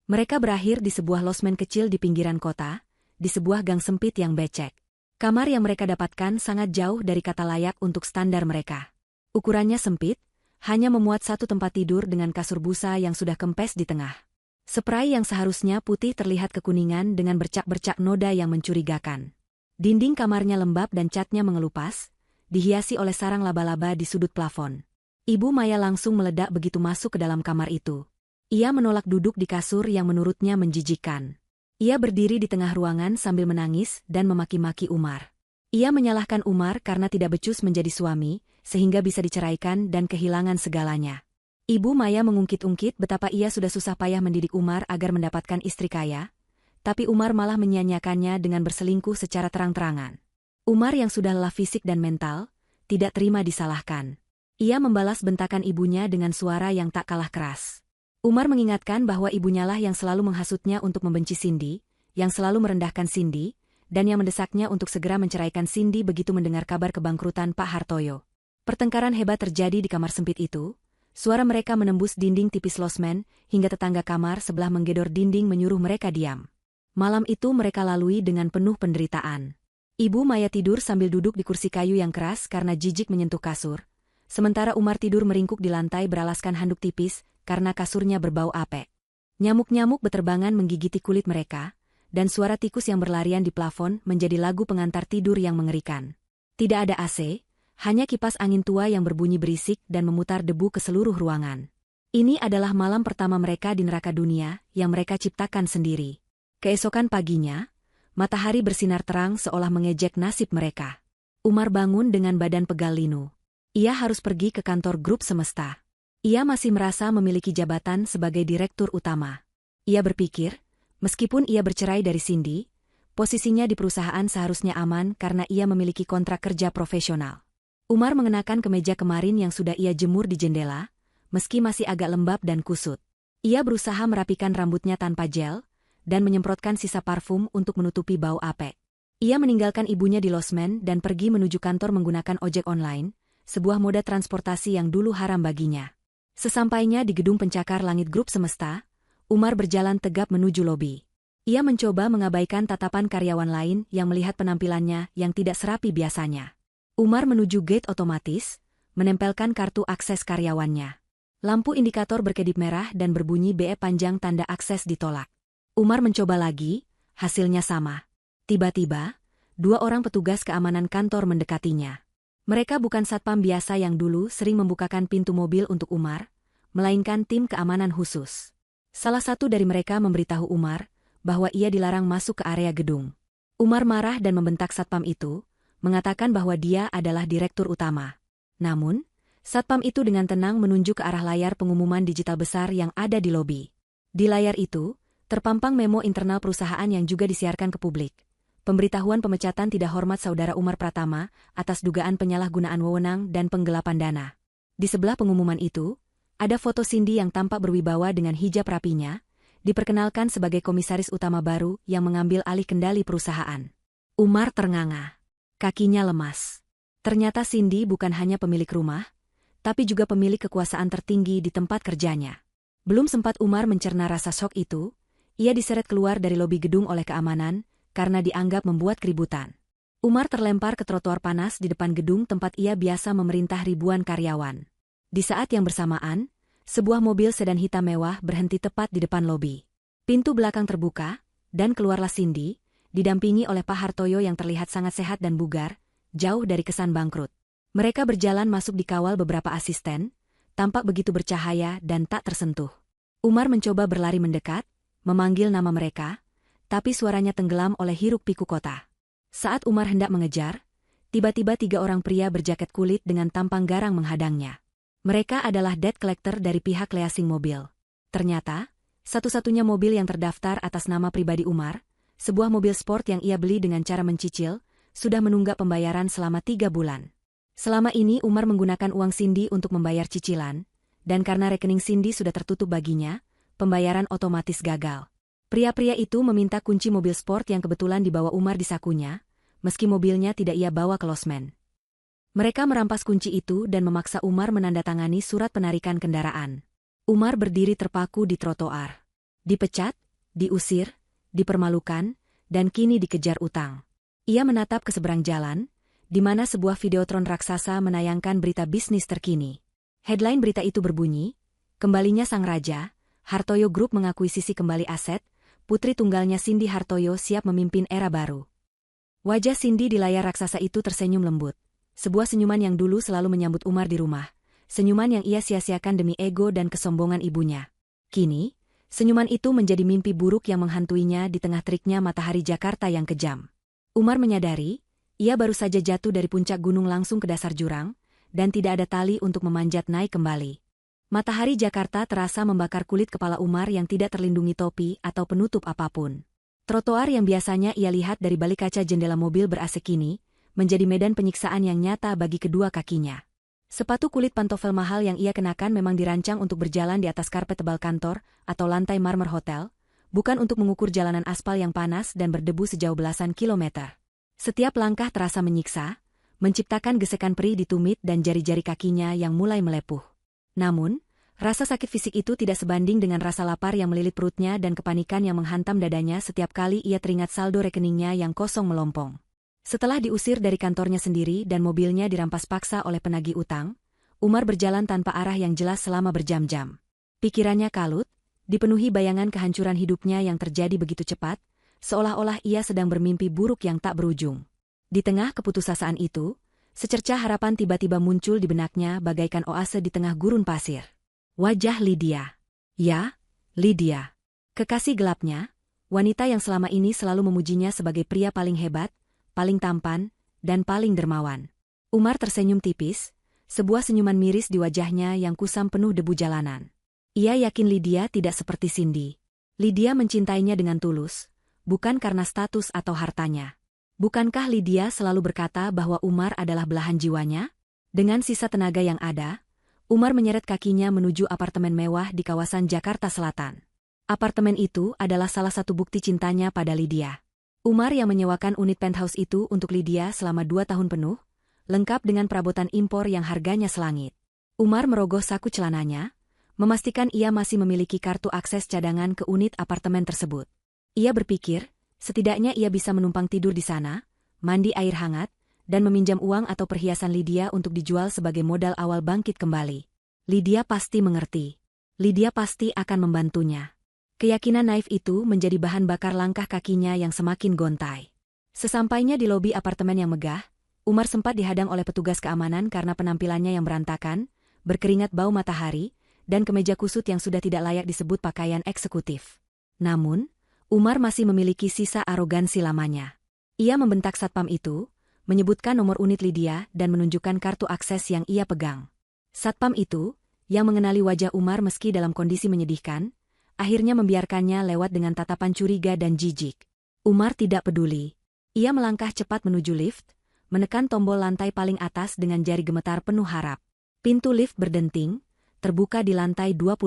Mereka berakhir di sebuah losmen kecil di pinggiran kota, di sebuah gang sempit yang becek. Kamar yang mereka dapatkan sangat jauh dari kata layak untuk standar mereka. Ukurannya sempit, hanya memuat satu tempat tidur dengan kasur busa yang sudah kempes di tengah. Spray yang seharusnya putih terlihat kekuningan dengan bercak-bercak noda yang mencurigakan. Dinding kamarnya lembab dan catnya mengelupas, dihiasi oleh sarang laba-laba di sudut plafon. Ibu Maya langsung meledak begitu masuk ke dalam kamar itu. Ia menolak duduk di kasur yang menurutnya menjijikkan. Ia berdiri di tengah ruangan sambil menangis dan memaki-maki Umar. Ia menyalahkan Umar karena tidak becus menjadi suami, sehingga bisa diceraikan dan kehilangan segalanya. Ibu Maya mengungkit-ungkit betapa ia sudah susah payah mendidik Umar agar mendapatkan istri kaya, tapi Umar malah menyia-nyiakannya dengan berselingkuh secara terang-terangan. Umar yang sudah lelah fisik dan mental, tidak terima disalahkan. Ia membalas bentakan ibunya dengan suara yang tak kalah keras. Umar mengingatkan bahwa ibunya lah yang selalu menghasutnya untuk membenci Cindy, yang selalu merendahkan Cindy, dan yang mendesaknya untuk segera menceraikan Cindy begitu mendengar kabar kebangkrutan Pak Hartoyo. Pertengkaran hebat terjadi di kamar sempit itu, suara mereka menembus dinding tipis losmen, hingga tetangga kamar sebelah menggedor dinding menyuruh mereka diam. Malam itu mereka lalui dengan penuh penderitaan. Ibu Maya tidur sambil duduk di kursi kayu yang keras karena jijik menyentuh kasur, sementara Umar tidur meringkuk di lantai beralaskan handuk tipis, karena kasurnya berbau apek. Nyamuk-nyamuk beterbangan menggigiti kulit mereka, dan suara tikus yang berlarian di plafon menjadi lagu pengantar tidur yang mengerikan. Tidak ada AC, hanya kipas angin tua yang berbunyi berisik dan memutar debu ke seluruh ruangan. Ini adalah malam pertama mereka di neraka dunia yang mereka ciptakan sendiri. Keesokan paginya, matahari bersinar terang seolah mengejek nasib mereka. Umar bangun dengan badan pegal linu. Ia harus pergi ke kantor grup semesta. Ia masih merasa memiliki jabatan sebagai direktur utama. Ia berpikir, meskipun ia bercerai dari Cindy, posisinya di perusahaan seharusnya aman karena ia memiliki kontrak kerja profesional. Umar mengenakan kemeja kemarin yang sudah ia jemur di jendela, meski masih agak lembab dan kusut. Ia berusaha merapikan rambutnya tanpa gel, dan menyemprotkan sisa parfum untuk menutupi bau apek. Ia meninggalkan ibunya di losmen dan pergi menuju kantor menggunakan ojek online, sebuah moda transportasi yang dulu haram baginya. Sesampainya di gedung pencakar langit grup semesta, Umar berjalan tegap menuju lobi. Ia mencoba mengabaikan tatapan karyawan lain yang melihat penampilannya yang tidak serapi biasanya. Umar menuju gate otomatis, menempelkan kartu akses karyawannya. Lampu indikator berkedip merah dan berbunyi BE panjang tanda akses ditolak. Umar mencoba lagi, hasilnya sama. Tiba-tiba, 2 orang petugas keamanan kantor mendekatinya. Mereka bukan satpam biasa yang dulu sering membukakan pintu mobil untuk Umar, melainkan tim keamanan khusus. Salah satu dari mereka memberitahu Umar bahwa ia dilarang masuk ke area gedung. Umar marah dan membentak satpam itu, mengatakan bahwa dia adalah direktur utama. Namun, satpam itu dengan tenang menunjuk ke arah layar pengumuman digital besar yang ada di lobi. Di layar itu, terpampang memo internal perusahaan yang juga disiarkan ke publik. Pemberitahuan pemecatan tidak hormat saudara Umar Pratama atas dugaan penyalahgunaan wewenang dan penggelapan dana. Di sebelah pengumuman itu, ada foto Cindy yang tampak berwibawa dengan hijab rapinya, diperkenalkan sebagai komisaris utama baru yang mengambil alih kendali perusahaan. Umar ternganga. Kakinya lemas. Ternyata Cindy bukan hanya pemilik rumah, tapi juga pemilik kekuasaan tertinggi di tempat kerjanya. Belum sempat Umar mencerna rasa syok itu, ia diseret keluar dari lobi gedung oleh keamanan, karena dianggap membuat keributan. Umar terlempar ke trotoar panas di depan gedung tempat ia biasa memerintah ribuan karyawan. Di saat yang bersamaan, sebuah mobil sedan hitam mewah berhenti tepat di depan lobi. Pintu belakang terbuka, dan keluarlah Cindy, didampingi oleh Pak Hartoyo yang terlihat sangat sehat dan bugar, jauh dari kesan bangkrut. Mereka berjalan masuk dikawal beberapa asisten, tampak begitu bercahaya dan tak tersentuh. Umar mencoba berlari mendekat, memanggil nama mereka, tapi suaranya tenggelam oleh hiruk-pikuk kota. Saat Umar hendak mengejar, tiba-tiba 3 orang pria berjaket kulit dengan tampang garang menghadangnya. Mereka adalah debt collector dari pihak leasing mobil. Ternyata, satu-satunya mobil yang terdaftar atas nama pribadi Umar, sebuah mobil sport yang ia beli dengan cara mencicil, sudah menunggak pembayaran selama 3 bulan. Selama ini Umar menggunakan uang Cindy untuk membayar cicilan, dan karena rekening Cindy sudah tertutup baginya, pembayaran otomatis gagal. Pria-pria itu meminta kunci mobil sport yang kebetulan dibawa Umar di sakunya, meski mobilnya tidak ia bawa ke losmen. Mereka merampas kunci itu dan memaksa Umar menandatangani surat penarikan kendaraan. Umar berdiri terpaku di trotoar. Dipecat, diusir, dipermalukan, dan kini dikejar utang. Ia menatap ke seberang jalan, di mana sebuah videotron raksasa menayangkan berita bisnis terkini. Headline berita itu berbunyi, "Kembalinya Sang Raja, Hartoyo Group mengakuisisi kembali aset, putri tunggalnya Cindy Hartoyo siap memimpin era baru." Wajah Cindy di layar raksasa itu tersenyum lembut. Sebuah senyuman yang dulu selalu menyambut Umar di rumah. Senyuman yang ia sia-siakan demi ego dan kesombongan ibunya. Kini, senyuman itu menjadi mimpi buruk yang menghantuinya di tengah teriknya matahari Jakarta yang kejam. Umar menyadari, ia baru saja jatuh dari puncak gunung langsung ke dasar jurang, dan tidak ada tali untuk memanjat naik kembali. Matahari Jakarta terasa membakar kulit kepala Umar yang tidak terlindungi topi atau penutup apapun. Trotoar yang biasanya ia lihat dari balik kaca jendela mobil ber-AC kini, menjadi medan penyiksaan yang nyata bagi kedua kakinya. Sepatu kulit pantofel mahal yang ia kenakan memang dirancang untuk berjalan di atas karpet tebal kantor atau lantai marmer hotel, bukan untuk mengukur jalanan aspal yang panas dan berdebu sejauh belasan kilometer. Setiap langkah terasa menyiksa, menciptakan gesekan perih di tumit dan jari-jari kakinya yang mulai melepuh. Namun, rasa sakit fisik itu tidak sebanding dengan rasa lapar yang melilit perutnya dan kepanikan yang menghantam dadanya setiap kali ia teringat saldo rekeningnya yang kosong melompong. Setelah diusir dari kantornya sendiri dan mobilnya dirampas paksa oleh penagih utang, Umar berjalan tanpa arah yang jelas selama berjam-jam. Pikirannya kalut, dipenuhi bayangan kehancuran hidupnya yang terjadi begitu cepat, seolah-olah ia sedang bermimpi buruk yang tak berujung. Di tengah keputusasaan itu, secercah harapan tiba-tiba muncul di benaknya bagaikan oase di tengah gurun pasir. Wajah Lydia. Ya, Lydia. Kekasih gelapnya, wanita yang selama ini selalu memujinya sebagai pria paling hebat, paling tampan, dan paling dermawan. Umar tersenyum tipis, sebuah senyuman miris di wajahnya yang kusam penuh debu jalanan. Ia yakin Lydia tidak seperti Cindy. Lydia mencintainya dengan tulus, bukan karena status atau hartanya. Bukankah Lydia selalu berkata bahwa Umar adalah belahan jiwanya? Dengan sisa tenaga yang ada, Umar menyeret kakinya menuju apartemen mewah di kawasan Jakarta Selatan. Apartemen itu adalah salah satu bukti cintanya pada Lydia. Umar yang menyewakan unit penthouse itu untuk Lydia selama 2 tahun penuh, lengkap dengan perabotan impor yang harganya selangit. Umar merogoh saku celananya, memastikan ia masih memiliki kartu akses cadangan ke unit apartemen tersebut. Ia berpikir, setidaknya ia bisa menumpang tidur di sana, mandi air hangat, dan meminjam uang atau perhiasan Lydia untuk dijual sebagai modal awal bangkit kembali. Lydia pasti mengerti. Lydia pasti akan membantunya. Keyakinan naif itu menjadi bahan bakar langkah kakinya yang semakin gontai. Sesampainya di lobi apartemen yang megah, Umar sempat dihadang oleh petugas keamanan karena penampilannya yang berantakan, berkeringat bau matahari, dan kemeja kusut yang sudah tidak layak disebut pakaian eksekutif. Namun, Umar masih memiliki sisa arogansi lamanya. Ia membentak satpam itu, menyebutkan nomor unit Lydia dan menunjukkan kartu akses yang ia pegang. Satpam itu, yang mengenali wajah Umar meski dalam kondisi menyedihkan, akhirnya membiarkannya lewat dengan tatapan curiga dan jijik. Umar tidak peduli. Ia melangkah cepat menuju lift, menekan tombol lantai paling atas dengan jari gemetar penuh harap. Pintu lift berdenting, terbuka di lantai 25.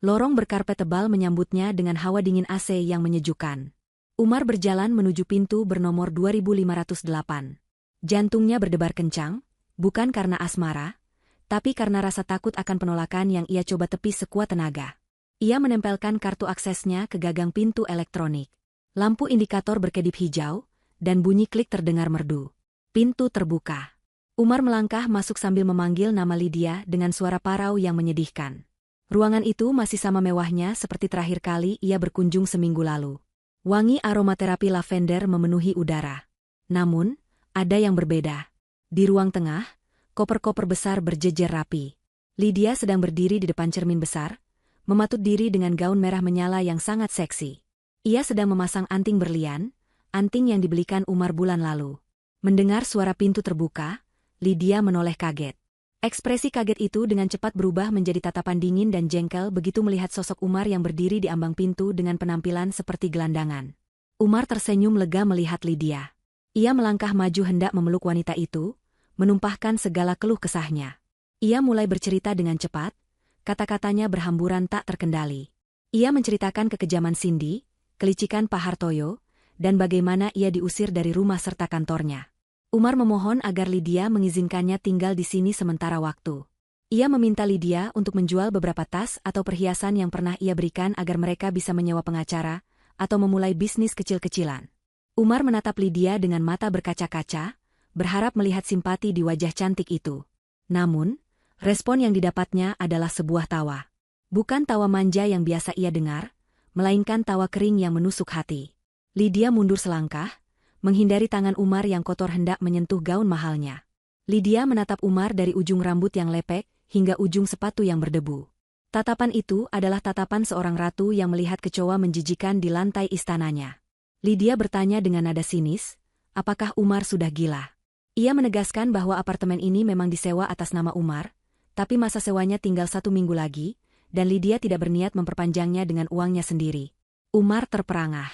Lorong berkarpet tebal menyambutnya dengan hawa dingin AC yang menyejukkan. Umar berjalan menuju pintu bernomor 2508. Jantungnya berdebar kencang, bukan karena asmara, tapi karena rasa takut akan penolakan yang ia coba tepis sekuat tenaga. Ia menempelkan kartu aksesnya ke gagang pintu elektronik. Lampu indikator berkedip hijau, dan bunyi klik terdengar merdu. Pintu terbuka. Umar melangkah masuk sambil memanggil nama Lydia dengan suara parau yang menyedihkan. Ruangan itu masih sama mewahnya seperti terakhir kali ia berkunjung seminggu lalu. Wangi aromaterapi lavender memenuhi udara. Namun, ada yang berbeda. Di ruang tengah, koper-koper besar berjejer rapi. Lydia sedang berdiri di depan cermin besar, mematut diri dengan gaun merah menyala yang sangat seksi. Ia sedang memasang anting berlian, anting yang dibelikan Umar bulan lalu. Mendengar suara pintu terbuka, Lydia menoleh kaget. Ekspresi kaget itu dengan cepat berubah menjadi tatapan dingin dan jengkel begitu melihat sosok Umar yang berdiri di ambang pintu dengan penampilan seperti gelandangan. Umar tersenyum lega melihat Lydia. Ia melangkah maju hendak memeluk wanita itu, menumpahkan segala keluh kesahnya. Ia mulai bercerita dengan cepat, kata-katanya berhamburan tak terkendali. Ia menceritakan kekejaman Cindy, kelicikan Pak Hartoyo, dan bagaimana ia diusir dari rumah serta kantornya. Umar memohon agar Lydia mengizinkannya tinggal di sini sementara waktu. Ia meminta Lydia untuk menjual beberapa tas atau perhiasan yang pernah ia berikan agar mereka bisa menyewa pengacara atau memulai bisnis kecil-kecilan. Umar menatap Lydia dengan mata berkaca-kaca, berharap melihat simpati di wajah cantik itu. Namun, respon yang didapatnya adalah sebuah tawa. Bukan tawa manja yang biasa ia dengar, melainkan tawa kering yang menusuk hati. Lydia mundur selangkah, menghindari tangan Umar yang kotor hendak menyentuh gaun mahalnya. Lydia menatap Umar dari ujung rambut yang lepek hingga ujung sepatu yang berdebu. Tatapan itu adalah tatapan seorang ratu yang melihat kecoa menjijikan di lantai istananya. Lydia bertanya dengan nada sinis, apakah Umar sudah gila? Ia menegaskan bahwa apartemen ini memang disewa atas nama Umar, tapi masa sewanya tinggal 1 minggu lagi, dan Lydia tidak berniat memperpanjangnya dengan uangnya sendiri. Umar terperangah.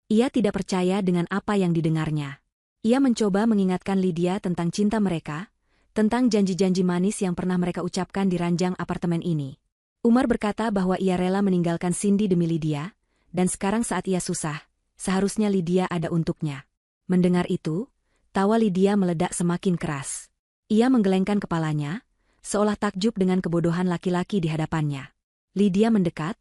Ia tidak percaya dengan apa yang didengarnya. Ia mencoba mengingatkan Lydia tentang cinta mereka, tentang janji-janji manis yang pernah mereka ucapkan di ranjang apartemen ini. Umar berkata bahwa ia rela meninggalkan Cindy demi Lydia, dan sekarang saat ia susah, seharusnya Lydia ada untuknya. Mendengar itu, tawa Lydia meledak semakin keras. Ia menggelengkan kepalanya, seolah takjub dengan kebodohan laki-laki di hadapannya. Lydia mendekat,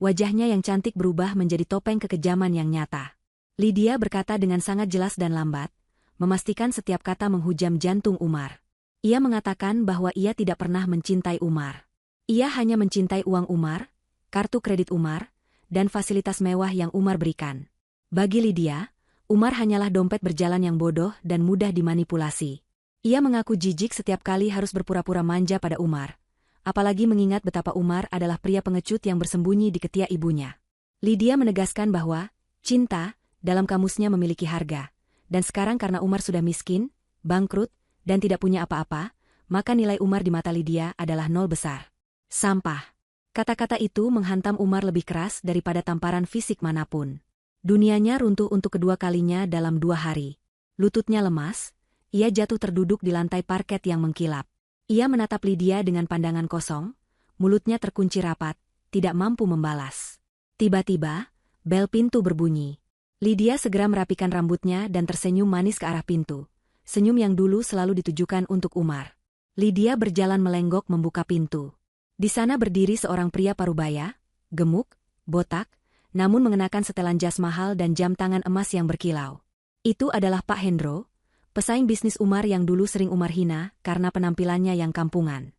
wajahnya yang cantik berubah menjadi topeng kekejaman yang nyata. Lydia berkata dengan sangat jelas dan lambat, memastikan setiap kata menghujam jantung Umar. Ia mengatakan bahwa ia tidak pernah mencintai Umar. Ia hanya mencintai uang Umar, kartu kredit Umar, dan fasilitas mewah yang Umar berikan. Bagi Lydia, Umar hanyalah dompet berjalan yang bodoh dan mudah dimanipulasi. Ia mengaku jijik setiap kali harus berpura-pura manja pada Umar. Apalagi mengingat betapa Umar adalah pria pengecut yang bersembunyi di ketiak ibunya. Lydia menegaskan bahwa cinta, dalam kamusnya memiliki harga, dan sekarang karena Umar sudah miskin, bangkrut, dan tidak punya apa-apa, maka nilai Umar di mata Lydia adalah 0 besar. Sampah. Kata-kata itu menghantam Umar lebih keras daripada tamparan fisik manapun. Dunianya runtuh untuk kedua kalinya dalam 2 hari. Lututnya lemas, ia jatuh terduduk di lantai parket yang mengkilap. Ia menatap Lydia dengan pandangan kosong, mulutnya terkunci rapat, tidak mampu membalas. Tiba-tiba, bel pintu berbunyi. Lydia segera merapikan rambutnya dan tersenyum manis ke arah pintu. Senyum yang dulu selalu ditujukan untuk Umar. Lydia berjalan melenggok membuka pintu. Di sana berdiri seorang pria parubaya, gemuk, botak, namun mengenakan setelan jas mahal dan jam tangan emas yang berkilau. Itu adalah Pak Hendro, pesaing bisnis Umar yang dulu sering Umar hina karena penampilannya yang kampungan.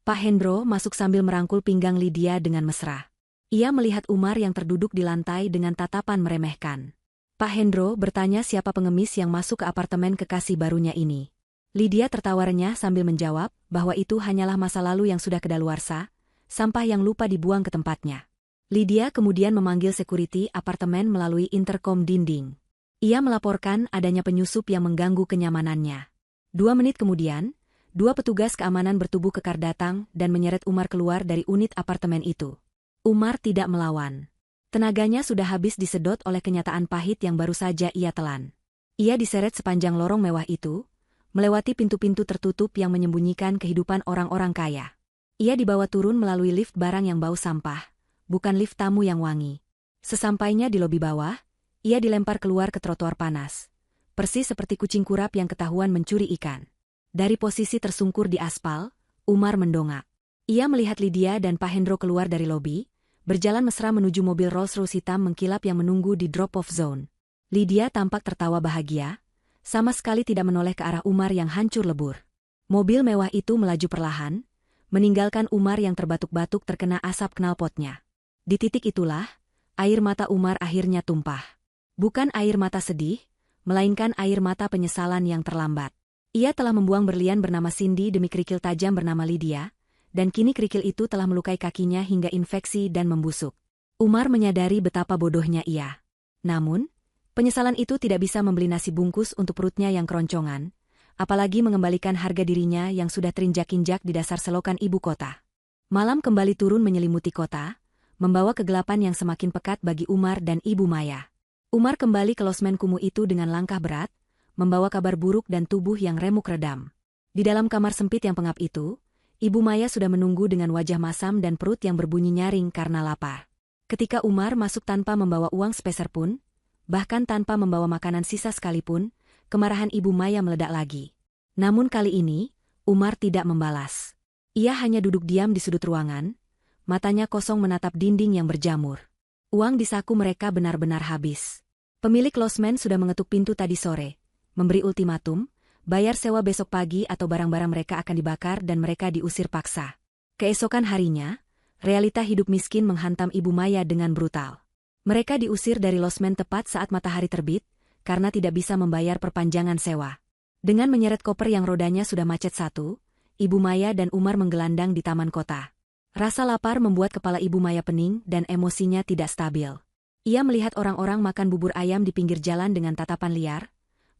Pak Hendro masuk sambil merangkul pinggang Lydia dengan mesra. Ia melihat Umar yang terduduk di lantai dengan tatapan meremehkan. Pak Hendro bertanya siapa pengemis yang masuk ke apartemen kekasih barunya ini. Lydia tertawa renyah sambil menjawab bahwa itu hanyalah masa lalu yang sudah kedaluarsa, sampah yang lupa dibuang ke tempatnya. Lydia kemudian memanggil security apartemen melalui interkom dinding. Ia melaporkan adanya penyusup yang mengganggu kenyamanannya. 2 menit kemudian, 2 petugas keamanan bertubuh kekar datang dan menyeret Umar keluar dari unit apartemen itu. Umar tidak melawan. Tenaganya sudah habis disedot oleh kenyataan pahit yang baru saja ia telan. Ia diseret sepanjang lorong mewah itu, melewati pintu-pintu tertutup yang menyembunyikan kehidupan orang-orang kaya. Ia dibawa turun melalui lift barang yang bau sampah, bukan lift tamu yang wangi. Sesampainya di lobi bawah, ia dilempar keluar ke trotoar panas. Persis seperti kucing kurap yang ketahuan mencuri ikan. Dari posisi tersungkur di aspal, Umar mendongak. Ia melihat Lydia dan Pak Hendro keluar dari lobi, berjalan mesra menuju mobil Rolls-Royce hitam mengkilap yang menunggu di drop-off zone. Lydia tampak tertawa bahagia, sama sekali tidak menoleh ke arah Umar yang hancur lebur. Mobil mewah itu melaju perlahan, meninggalkan Umar yang terbatuk-batuk terkena asap knalpotnya. Di titik itulah, air mata Umar akhirnya tumpah. Bukan air mata sedih, melainkan air mata penyesalan yang terlambat. Ia telah membuang berlian bernama Cindy demi kerikil tajam bernama Lydia, dan kini kerikil itu telah melukai kakinya hingga infeksi dan membusuk. Umar menyadari betapa bodohnya ia. Namun, penyesalan itu tidak bisa membeli nasi bungkus untuk perutnya yang keroncongan, apalagi mengembalikan harga dirinya yang sudah terinjak-injak di dasar selokan ibu kota. Malam kembali turun menyelimuti kota, membawa kegelapan yang semakin pekat bagi Umar dan Ibu Maya. Umar kembali ke losmen kumuh itu dengan langkah berat, membawa kabar buruk dan tubuh yang remuk redam. Di dalam kamar sempit yang pengap itu, Ibu Maya sudah menunggu dengan wajah masam dan perut yang berbunyi nyaring karena lapar. Ketika Umar masuk tanpa membawa uang sepeser pun, bahkan tanpa membawa makanan sisa sekalipun, kemarahan Ibu Maya meledak lagi. Namun kali ini, Umar tidak membalas. Ia hanya duduk diam di sudut ruangan, matanya kosong menatap dinding yang berjamur. Uang di saku mereka benar-benar habis. Pemilik losmen sudah mengetuk pintu tadi sore, memberi ultimatum, bayar sewa besok pagi atau barang-barang mereka akan dibakar dan mereka diusir paksa. Keesokan harinya, realita hidup miskin menghantam Ibu Maya dengan brutal. Mereka diusir dari losmen tepat saat matahari terbit, karena tidak bisa membayar perpanjangan sewa. Dengan menyeret koper yang rodanya sudah macet satu, Ibu Maya dan Umar menggelandang di taman kota. Rasa lapar membuat kepala Ibu Maya pening dan emosinya tidak stabil. Ia melihat orang-orang makan bubur ayam di pinggir jalan dengan tatapan liar,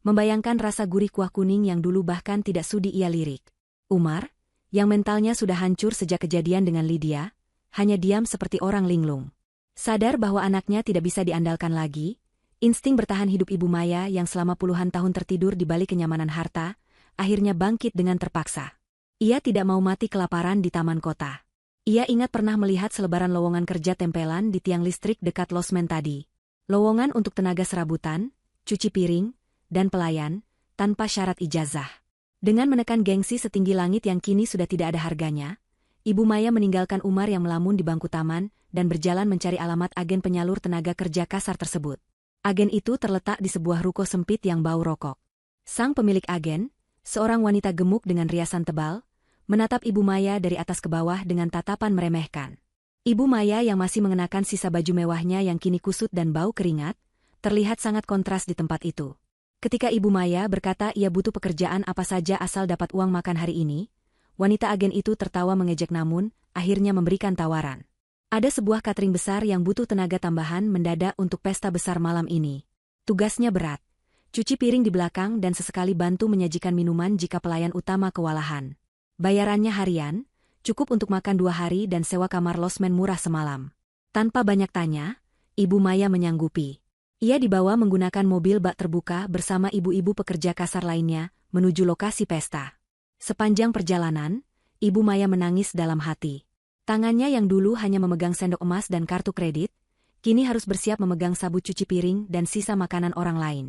membayangkan rasa gurih kuah kuning yang dulu bahkan tidak sudi ia lirik. Umar, yang mentalnya sudah hancur sejak kejadian dengan Lydia, hanya diam seperti orang linglung. Sadar bahwa anaknya tidak bisa diandalkan lagi, insting bertahan hidup Ibu Maya yang selama puluhan tahun tertidur di balik kenyamanan harta, akhirnya bangkit dengan terpaksa. Ia tidak mau mati kelaparan di taman kota. Ia ingat pernah melihat selebaran lowongan kerja tempelan di tiang listrik dekat losmen tadi. Lowongan untuk tenaga serabutan, cuci piring, dan pelayan, tanpa syarat ijazah. Dengan menekan gengsi setinggi langit yang kini sudah tidak ada harganya, Ibu Maya meninggalkan Umar yang melamun di bangku taman dan berjalan mencari alamat agen penyalur tenaga kerja kasar tersebut. Agen itu terletak di sebuah ruko sempit yang bau rokok. Sang pemilik agen, seorang wanita gemuk dengan riasan tebal, menatap Ibu Maya dari atas ke bawah dengan tatapan meremehkan. Ibu Maya yang masih mengenakan sisa baju mewahnya yang kini kusut dan bau keringat, terlihat sangat kontras di tempat itu. Ketika Ibu Maya berkata ia butuh pekerjaan apa saja asal dapat uang makan hari ini, wanita agen itu tertawa mengejek namun, akhirnya memberikan tawaran. Ada sebuah catering besar yang butuh tenaga tambahan mendadak untuk pesta besar malam ini. Tugasnya berat. Cuci piring di belakang dan sesekali bantu menyajikan minuman jika pelayan utama kewalahan. Bayarannya harian, cukup untuk makan 2 hari dan sewa kamar losmen murah semalam. Tanpa banyak tanya, Ibu Maya menyanggupi. Ia dibawa menggunakan mobil bak terbuka bersama ibu-ibu pekerja kasar lainnya menuju lokasi pesta. Sepanjang perjalanan, Ibu Maya menangis dalam hati. Tangannya yang dulu hanya memegang sendok emas dan kartu kredit, kini harus bersiap memegang sabut cuci piring dan sisa makanan orang lain.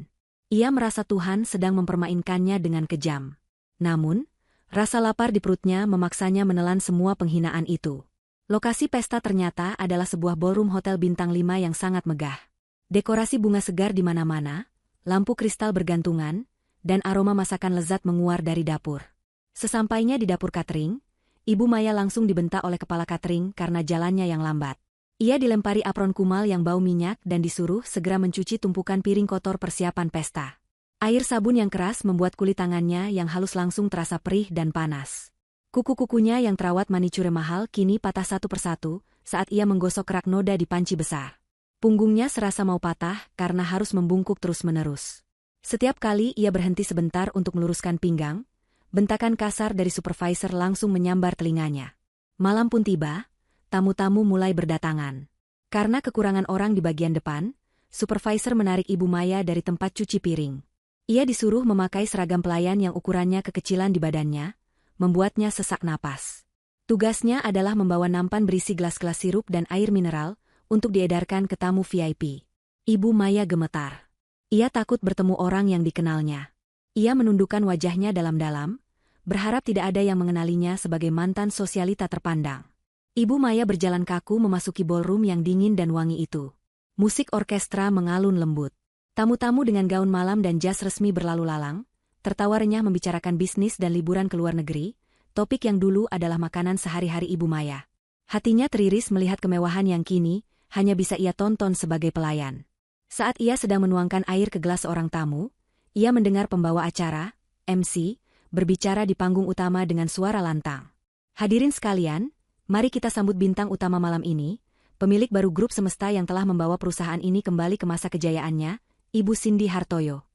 Ia merasa Tuhan sedang mempermainkannya dengan kejam. Namun, rasa lapar di perutnya memaksanya menelan semua penghinaan itu. Lokasi pesta ternyata adalah sebuah ballroom hotel bintang 5 yang sangat megah. Dekorasi bunga segar di mana-mana, lampu kristal bergantungan, dan aroma masakan lezat menguar dari dapur. Sesampainya di dapur catering, Ibu Maya langsung dibentak oleh kepala catering karena jalannya yang lambat. Ia dilempari apron kumal yang bau minyak dan disuruh segera mencuci tumpukan piring kotor persiapan pesta. Air sabun yang keras membuat kulit tangannya yang halus langsung terasa perih dan panas. Kuku-kukunya yang terawat manicure mahal kini patah satu persatu saat ia menggosok kerak noda di panci besar. Punggungnya serasa mau patah karena harus membungkuk terus-menerus. Setiap kali ia berhenti sebentar untuk meluruskan pinggang, bentakan kasar dari supervisor langsung menyambar telinganya. Malam pun tiba, tamu-tamu mulai berdatangan. Karena kekurangan orang di bagian depan, supervisor menarik Ibu Maya dari tempat cuci piring. Ia disuruh memakai seragam pelayan yang ukurannya kekecilan di badannya, membuatnya sesak napas. Tugasnya adalah membawa nampan berisi gelas-gelas sirup dan air mineral, untuk diedarkan ke tamu VIP. Ibu Maya gemetar. Ia takut bertemu orang yang dikenalnya. Ia menundukkan wajahnya dalam-dalam, berharap tidak ada yang mengenalinya sebagai mantan sosialita terpandang. Ibu Maya berjalan kaku memasuki ballroom yang dingin dan wangi itu. Musik orkestra mengalun lembut. Tamu-tamu dengan gaun malam dan jas resmi berlalu lalang, tertawa renyah membicarakan bisnis dan liburan ke luar negeri, topik yang dulu adalah makanan sehari-hari Ibu Maya. Hatinya teriris melihat kemewahan yang kini hanya bisa ia tonton sebagai pelayan. Saat ia sedang menuangkan air ke gelas seorang tamu, ia mendengar pembawa acara, MC, berbicara di panggung utama dengan suara lantang. Hadirin sekalian, mari kita sambut bintang utama malam ini, pemilik baru grup Semesta yang telah membawa perusahaan ini kembali ke masa kejayaannya, Ibu Cindy Hartoyo.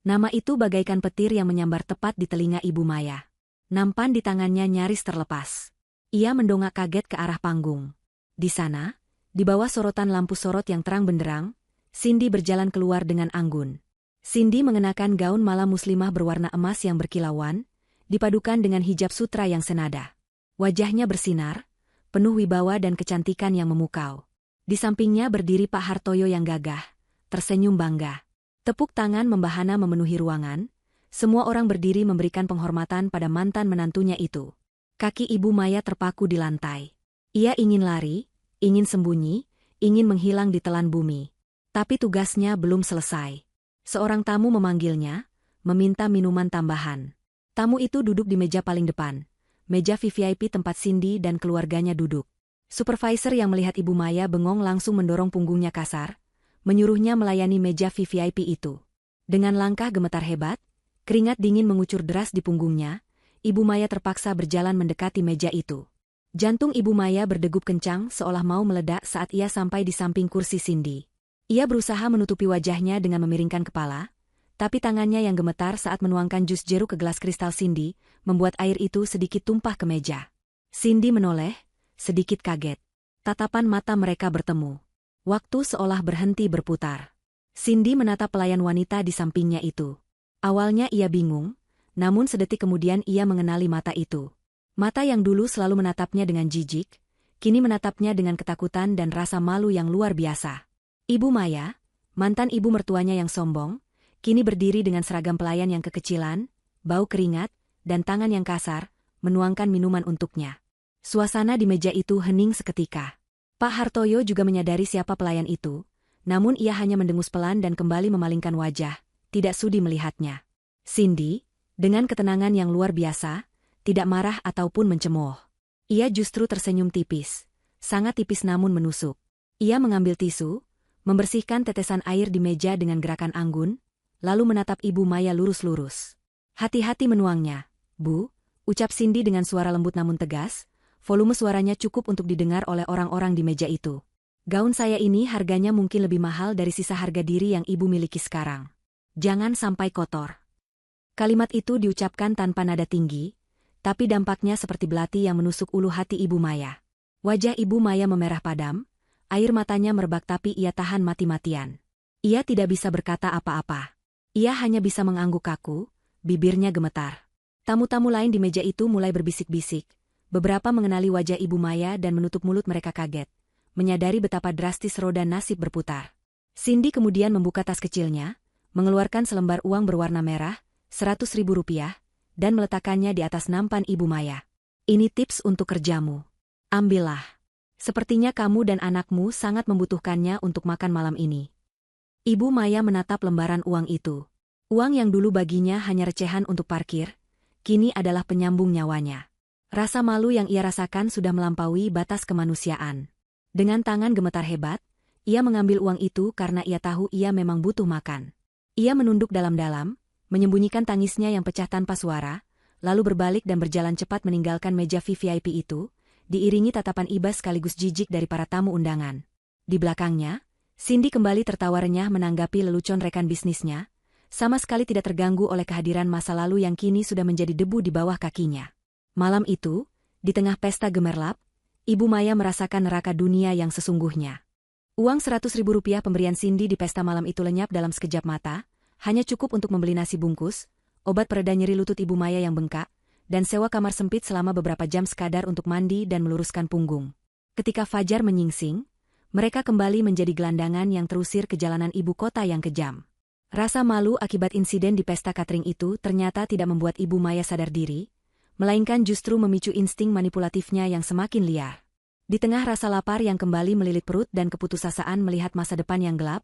Nama itu bagaikan petir yang menyambar tepat di telinga Ibu Maya. Nampan di tangannya nyaris terlepas. Ia mendongak kaget ke arah panggung. Di sana, di bawah sorotan lampu sorot yang terang benderang, Cindy berjalan keluar dengan anggun. Cindy mengenakan gaun malam muslimah berwarna emas yang berkilauan, dipadukan dengan hijab sutra yang senada. Wajahnya bersinar, penuh wibawa dan kecantikan yang memukau. Di sampingnya berdiri Pak Hartoyo yang gagah, tersenyum bangga. Tepuk tangan membahana memenuhi ruangan, semua orang berdiri memberikan penghormatan pada mantan menantunya itu. Kaki Ibu Maya terpaku di lantai. Ia ingin lari, ingin sembunyi, ingin menghilang di telan bumi. Tapi tugasnya belum selesai. Seorang tamu memanggilnya, meminta minuman tambahan. Tamu itu duduk di meja paling depan, meja VVIP tempat Cindy dan keluarganya duduk. Supervisor yang melihat Ibu Maya bengong langsung mendorong punggungnya kasar, menyuruhnya melayani meja VVIP itu. Dengan langkah gemetar hebat, keringat dingin mengucur deras di punggungnya, Ibu Maya terpaksa berjalan mendekati meja itu. Jantung Ibu Maya berdegup kencang seolah mau meledak saat ia sampai di samping kursi Cindy. Ia berusaha menutupi wajahnya dengan memiringkan kepala, tapi tangannya yang gemetar saat menuangkan jus jeruk ke gelas kristal Cindy, membuat air itu sedikit tumpah ke meja. Cindy menoleh, sedikit kaget. Tatapan mata mereka bertemu. Waktu seolah berhenti berputar. Cindy menatap pelayan wanita di sampingnya itu. Awalnya ia bingung, namun sedetik kemudian ia mengenali mata itu. Mata yang dulu selalu menatapnya dengan jijik, kini menatapnya dengan ketakutan dan rasa malu yang luar biasa. Ibu Maya, mantan ibu mertuanya yang sombong, kini berdiri dengan seragam pelayan yang kekecilan, bau keringat, dan tangan yang kasar, menuangkan minuman untuknya. Suasana di meja itu hening seketika. Pak Hartoyo juga menyadari siapa pelayan itu, namun ia hanya mendengus pelan dan kembali memalingkan wajah, tidak sudi melihatnya. Cindy, dengan ketenangan yang luar biasa, tidak marah ataupun mencemooh. Ia justru tersenyum tipis, sangat tipis namun menusuk. Ia mengambil tisu, membersihkan tetesan air di meja dengan gerakan anggun, lalu menatap Ibu Maya lurus-lurus. Hati-hati menuangnya, Bu, ucap Cindy dengan suara lembut namun tegas, volume suaranya cukup untuk didengar oleh orang-orang di meja itu. Gaun saya ini harganya mungkin lebih mahal dari sisa harga diri yang Ibu miliki sekarang. Jangan sampai kotor. Kalimat itu diucapkan tanpa nada tinggi, tapi dampaknya seperti belati yang menusuk ulu hati Ibu Maya. Wajah Ibu Maya memerah padam, air matanya merebak tapi ia tahan mati-matian. Ia tidak bisa berkata apa-apa. Ia hanya bisa mengangguk kaku, bibirnya gemetar. Tamu-tamu lain di meja itu mulai berbisik-bisik. Beberapa mengenali wajah Ibu Maya dan menutup mulut mereka kaget, menyadari betapa drastis roda nasib berputar. Cindy kemudian membuka tas kecilnya, mengeluarkan selembar uang berwarna merah, Rp100.000, dan meletakkannya di atas nampan Ibu Maya. Ini tips untuk kerjamu. Ambillah. Sepertinya kamu dan anakmu sangat membutuhkannya untuk makan malam ini. Ibu Maya menatap lembaran uang itu. Uang yang dulu baginya hanya recehan untuk parkir, kini adalah penyambung nyawanya. Rasa malu yang ia rasakan sudah melampaui batas kemanusiaan. Dengan tangan gemetar hebat, ia mengambil uang itu karena ia tahu ia memang butuh makan. Ia menunduk dalam-dalam, menyembunyikan tangisnya yang pecah tanpa suara, lalu berbalik dan berjalan cepat meninggalkan meja VVIP itu, diiringi tatapan iba sekaligus jijik dari para tamu undangan. Di belakangnya, Cindy kembali tertawa renyah menanggapi lelucon rekan bisnisnya, sama sekali tidak terganggu oleh kehadiran masa lalu yang kini sudah menjadi debu di bawah kakinya. Malam itu, di tengah pesta gemerlap, Ibu Maya merasakan neraka dunia yang sesungguhnya. Uang Rp100.000 pemberian Cindy di pesta malam itu lenyap dalam sekejap mata, hanya cukup untuk membeli nasi bungkus, obat pereda nyeri lutut Ibu Maya yang bengkak, dan sewa kamar sempit selama beberapa jam sekadar untuk mandi dan meluruskan punggung. Ketika fajar menyingsing, mereka kembali menjadi gelandangan yang terusir ke jalanan ibu kota yang kejam. Rasa malu akibat insiden di pesta catering itu ternyata tidak membuat Ibu Maya sadar diri, melainkan justru memicu insting manipulatifnya yang semakin liar. Di tengah rasa lapar yang kembali melilit perut dan keputusasaan melihat masa depan yang gelap,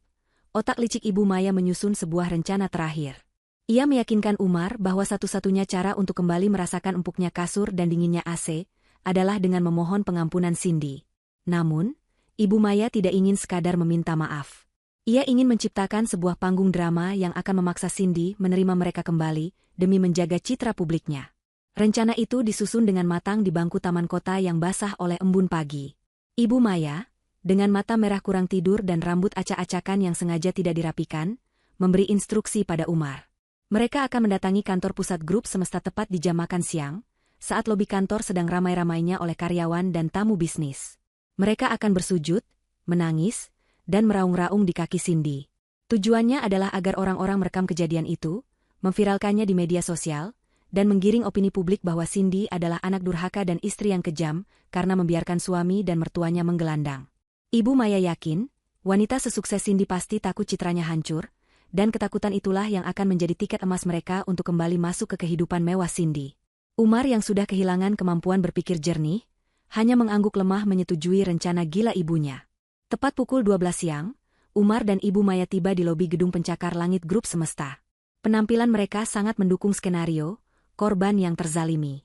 otak licik Ibu Maya menyusun sebuah rencana terakhir. Ia meyakinkan Umar bahwa satu-satunya cara untuk kembali merasakan empuknya kasur dan dinginnya AC adalah dengan memohon pengampunan Cindy. Namun, Ibu Maya tidak ingin sekadar meminta maaf. Ia ingin menciptakan sebuah panggung drama yang akan memaksa Cindy menerima mereka kembali demi menjaga citra publiknya. Rencana itu disusun dengan matang di bangku taman kota yang basah oleh embun pagi. Ibu Maya, dengan mata merah kurang tidur dan rambut acak-acakan yang sengaja tidak dirapikan, memberi instruksi pada Umar. Mereka akan mendatangi kantor pusat grup semesta tepat di jam makan siang, saat lobi kantor sedang ramai-ramainya oleh karyawan dan tamu bisnis. Mereka akan bersujud, menangis, dan meraung-raung di kaki Cindy. Tujuannya adalah agar orang-orang merekam kejadian itu, memviralkannya di media sosial, dan menggiring opini publik bahwa Cindy adalah anak durhaka dan istri yang kejam karena membiarkan suami dan mertuanya menggelandang. Ibu Maya yakin, wanita sesukses Cindy pasti takut citranya hancur, dan ketakutan itulah yang akan menjadi tiket emas mereka untuk kembali masuk ke kehidupan mewah Cindy. Umar yang sudah kehilangan kemampuan berpikir jernih, hanya mengangguk lemah menyetujui rencana gila ibunya. Tepat pukul 12 siang, Umar dan Ibu Maya tiba di lobi gedung pencakar langit grup semesta. Penampilan mereka sangat mendukung skenario, korban yang terzalimi.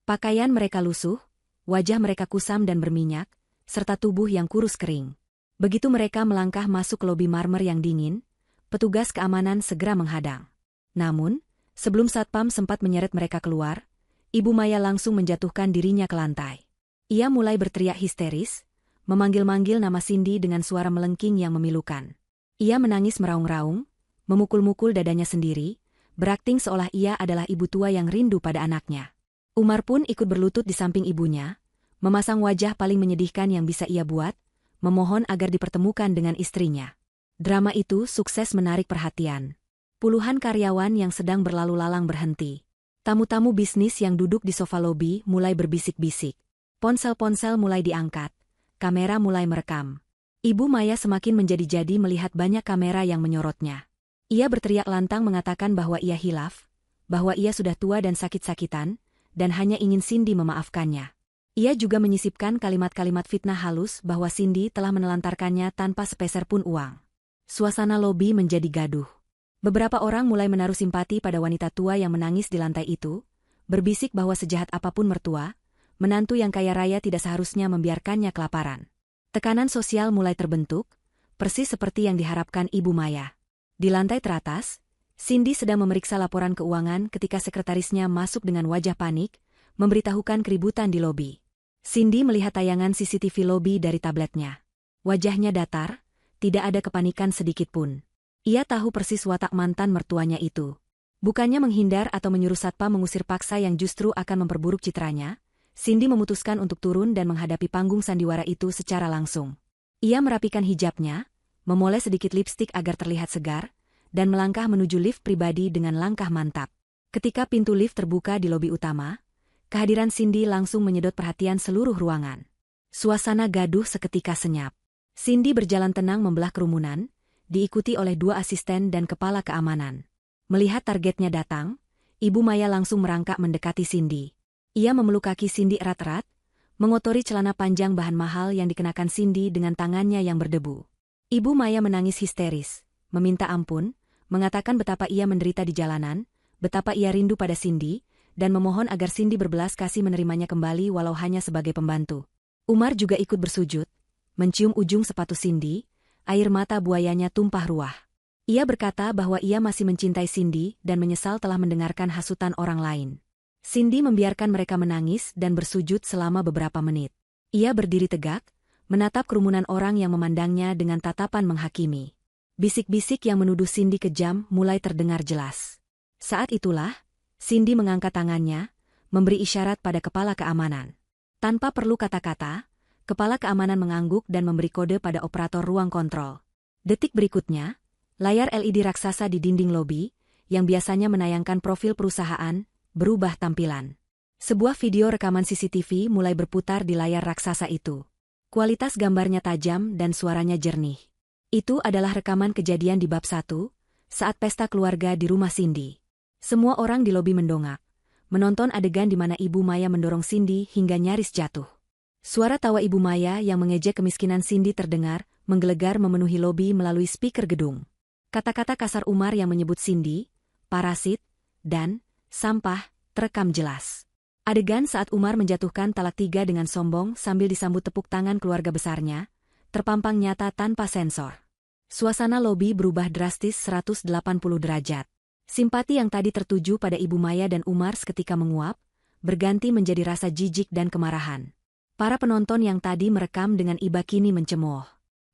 Pakaian mereka lusuh, wajah mereka kusam dan berminyak, serta tubuh yang kurus kering. Begitu mereka melangkah masuk ke lobi marmer yang dingin, petugas keamanan segera menghadang. Namun, sebelum satpam sempat menyeret mereka keluar, Ibu Maya langsung menjatuhkan dirinya ke lantai. Ia mulai berteriak histeris, memanggil-manggil nama Cindy dengan suara melengking yang memilukan. Ia menangis meraung-raung, memukul-mukul dadanya sendiri, berakting seolah ia adalah ibu tua yang rindu pada anaknya. Umar pun ikut berlutut di samping ibunya, memasang wajah paling menyedihkan yang bisa ia buat, memohon agar dipertemukan dengan istrinya. Drama itu sukses menarik perhatian. Puluhan karyawan yang sedang berlalu lalang berhenti. Tamu-tamu bisnis yang duduk di sofa lobi mulai berbisik-bisik. Ponsel-ponsel mulai diangkat, kamera mulai merekam. Ibu Maya semakin menjadi-jadi melihat banyak kamera yang menyorotnya. Ia berteriak lantang mengatakan bahwa ia hilaf, bahwa ia sudah tua dan sakit-sakitan, dan hanya ingin Cindy memaafkannya. Ia juga menyisipkan kalimat-kalimat fitnah halus bahwa Cindy telah menelantarkannya tanpa sepeser pun uang. Suasana lobi menjadi gaduh. Beberapa orang mulai menaruh simpati pada wanita tua yang menangis di lantai itu, berbisik bahwa sejahat apapun mertua, menantu yang kaya raya tidak seharusnya membiarkannya kelaparan. Tekanan sosial mulai terbentuk, persis seperti yang diharapkan Ibu Maya. Di lantai teratas, Cindy sedang memeriksa laporan keuangan ketika sekretarisnya masuk dengan wajah panik, memberitahukan keributan di lobi. Cindy melihat tayangan CCTV lobi dari tabletnya. Wajahnya datar, tidak ada kepanikan sedikit pun. Ia tahu persis watak mantan mertuanya itu. Bukannya menghindar atau menyuruh satpam mengusir paksa yang justru akan memperburuk citranya, Cindy memutuskan untuk turun dan menghadapi panggung sandiwara itu secara langsung. Ia merapikan hijabnya, memoles sedikit lipstik agar terlihat segar, dan melangkah menuju lift pribadi dengan langkah mantap. Ketika pintu lift terbuka di lobi utama, kehadiran Cindy langsung menyedot perhatian seluruh ruangan. Suasana gaduh seketika senyap. Cindy berjalan tenang membelah kerumunan, diikuti oleh 2 asisten dan kepala keamanan. Melihat targetnya datang, Ibu Maya langsung merangkak mendekati Cindy. Ia memeluk kaki Cindy erat-erat, mengotori celana panjang bahan mahal yang dikenakan Cindy dengan tangannya yang berdebu. Ibu Maya menangis histeris, meminta ampun, mengatakan betapa ia menderita di jalanan, betapa ia rindu pada Cindy, dan memohon agar Cindy berbelas kasih menerimanya kembali walau hanya sebagai pembantu. Umar juga ikut bersujud, mencium ujung sepatu Cindy, air mata buayanya tumpah ruah. Ia berkata bahwa ia masih mencintai Cindy dan menyesal telah mendengarkan hasutan orang lain. Cindy membiarkan mereka menangis dan bersujud selama beberapa menit. Ia berdiri tegak, menatap kerumunan orang yang memandangnya dengan tatapan menghakimi. Bisik-bisik yang menuduh Cindy kejam mulai terdengar jelas. Saat itulah, Cindy mengangkat tangannya, memberi isyarat pada kepala keamanan. Tanpa perlu kata-kata, kepala keamanan mengangguk dan memberi kode pada operator ruang kontrol. Detik berikutnya, layar LED raksasa di dinding lobi, yang biasanya menayangkan profil perusahaan, berubah tampilan. Sebuah video rekaman CCTV mulai berputar di layar raksasa itu. Kualitas gambarnya tajam dan suaranya jernih. Itu adalah rekaman kejadian di bab 1, saat pesta keluarga di rumah Cindy. Semua orang di lobi mendongak, menonton adegan di mana Ibu Maya mendorong Cindy hingga nyaris jatuh. Suara tawa Ibu Maya yang mengejek kemiskinan Cindy terdengar, menggelegar memenuhi lobi melalui speaker gedung. Kata-kata kasar Umar yang menyebut Cindy, parasit, dan sampah, terekam jelas. Adegan saat Umar menjatuhkan talak 3 dengan sombong sambil disambut tepuk tangan keluarga besarnya, terpampang nyata tanpa sensor. Suasana lobi berubah drastis 180 derajat. Simpati yang tadi tertuju pada Ibu Maya dan Umar seketika menguap, berganti menjadi rasa jijik dan kemarahan. Para penonton yang tadi merekam dengan iba kini mencemooh.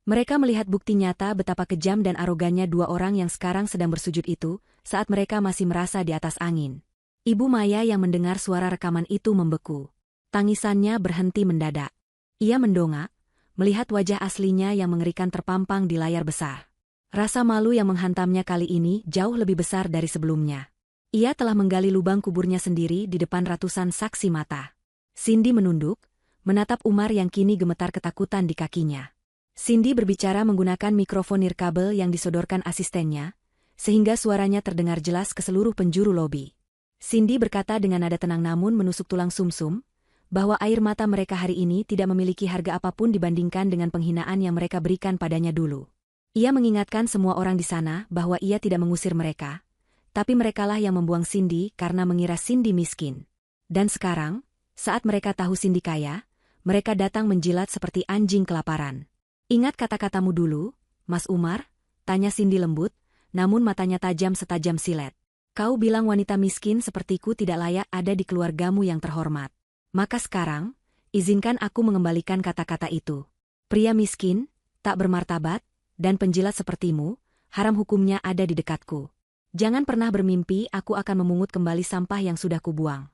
Mereka melihat bukti nyata betapa kejam dan arogannya dua orang yang sekarang sedang bersujud itu, saat mereka masih merasa di atas angin. Ibu Maya yang mendengar suara rekaman itu membeku. Tangisannya berhenti mendadak. Ia mendongak, melihat wajah aslinya yang mengerikan terpampang di layar besar. Rasa malu yang menghantamnya kali ini jauh lebih besar dari sebelumnya. Ia telah menggali lubang kuburnya sendiri di depan ratusan saksi mata. Cindy menunduk, menatap Umar yang kini gemetar ketakutan di kakinya. Cindy berbicara menggunakan mikrofon nirkabel yang disodorkan asistennya, sehingga suaranya terdengar jelas ke seluruh penjuru lobi. Cindy berkata dengan nada tenang namun menusuk tulang sumsum, bahwa air mata mereka hari ini tidak memiliki harga apapun dibandingkan dengan penghinaan yang mereka berikan padanya dulu. Ia mengingatkan semua orang di sana bahwa ia tidak mengusir mereka, tapi merekalah yang membuang Cindy karena mengira Cindy miskin. Dan sekarang, saat mereka tahu Cindy kaya, mereka datang menjilat seperti anjing kelaparan. Ingat kata-katamu dulu, Mas Umar, tanya Cindy lembut, namun matanya tajam setajam silet. Kau bilang wanita miskin sepertiku tidak layak ada di keluargamu yang terhormat. Maka sekarang, izinkan aku mengembalikan kata-kata itu. Pria miskin, tak bermartabat, dan penjilat sepertimu, haram hukumnya ada di dekatku. Jangan pernah bermimpi aku akan memungut kembali sampah yang sudah kubuang.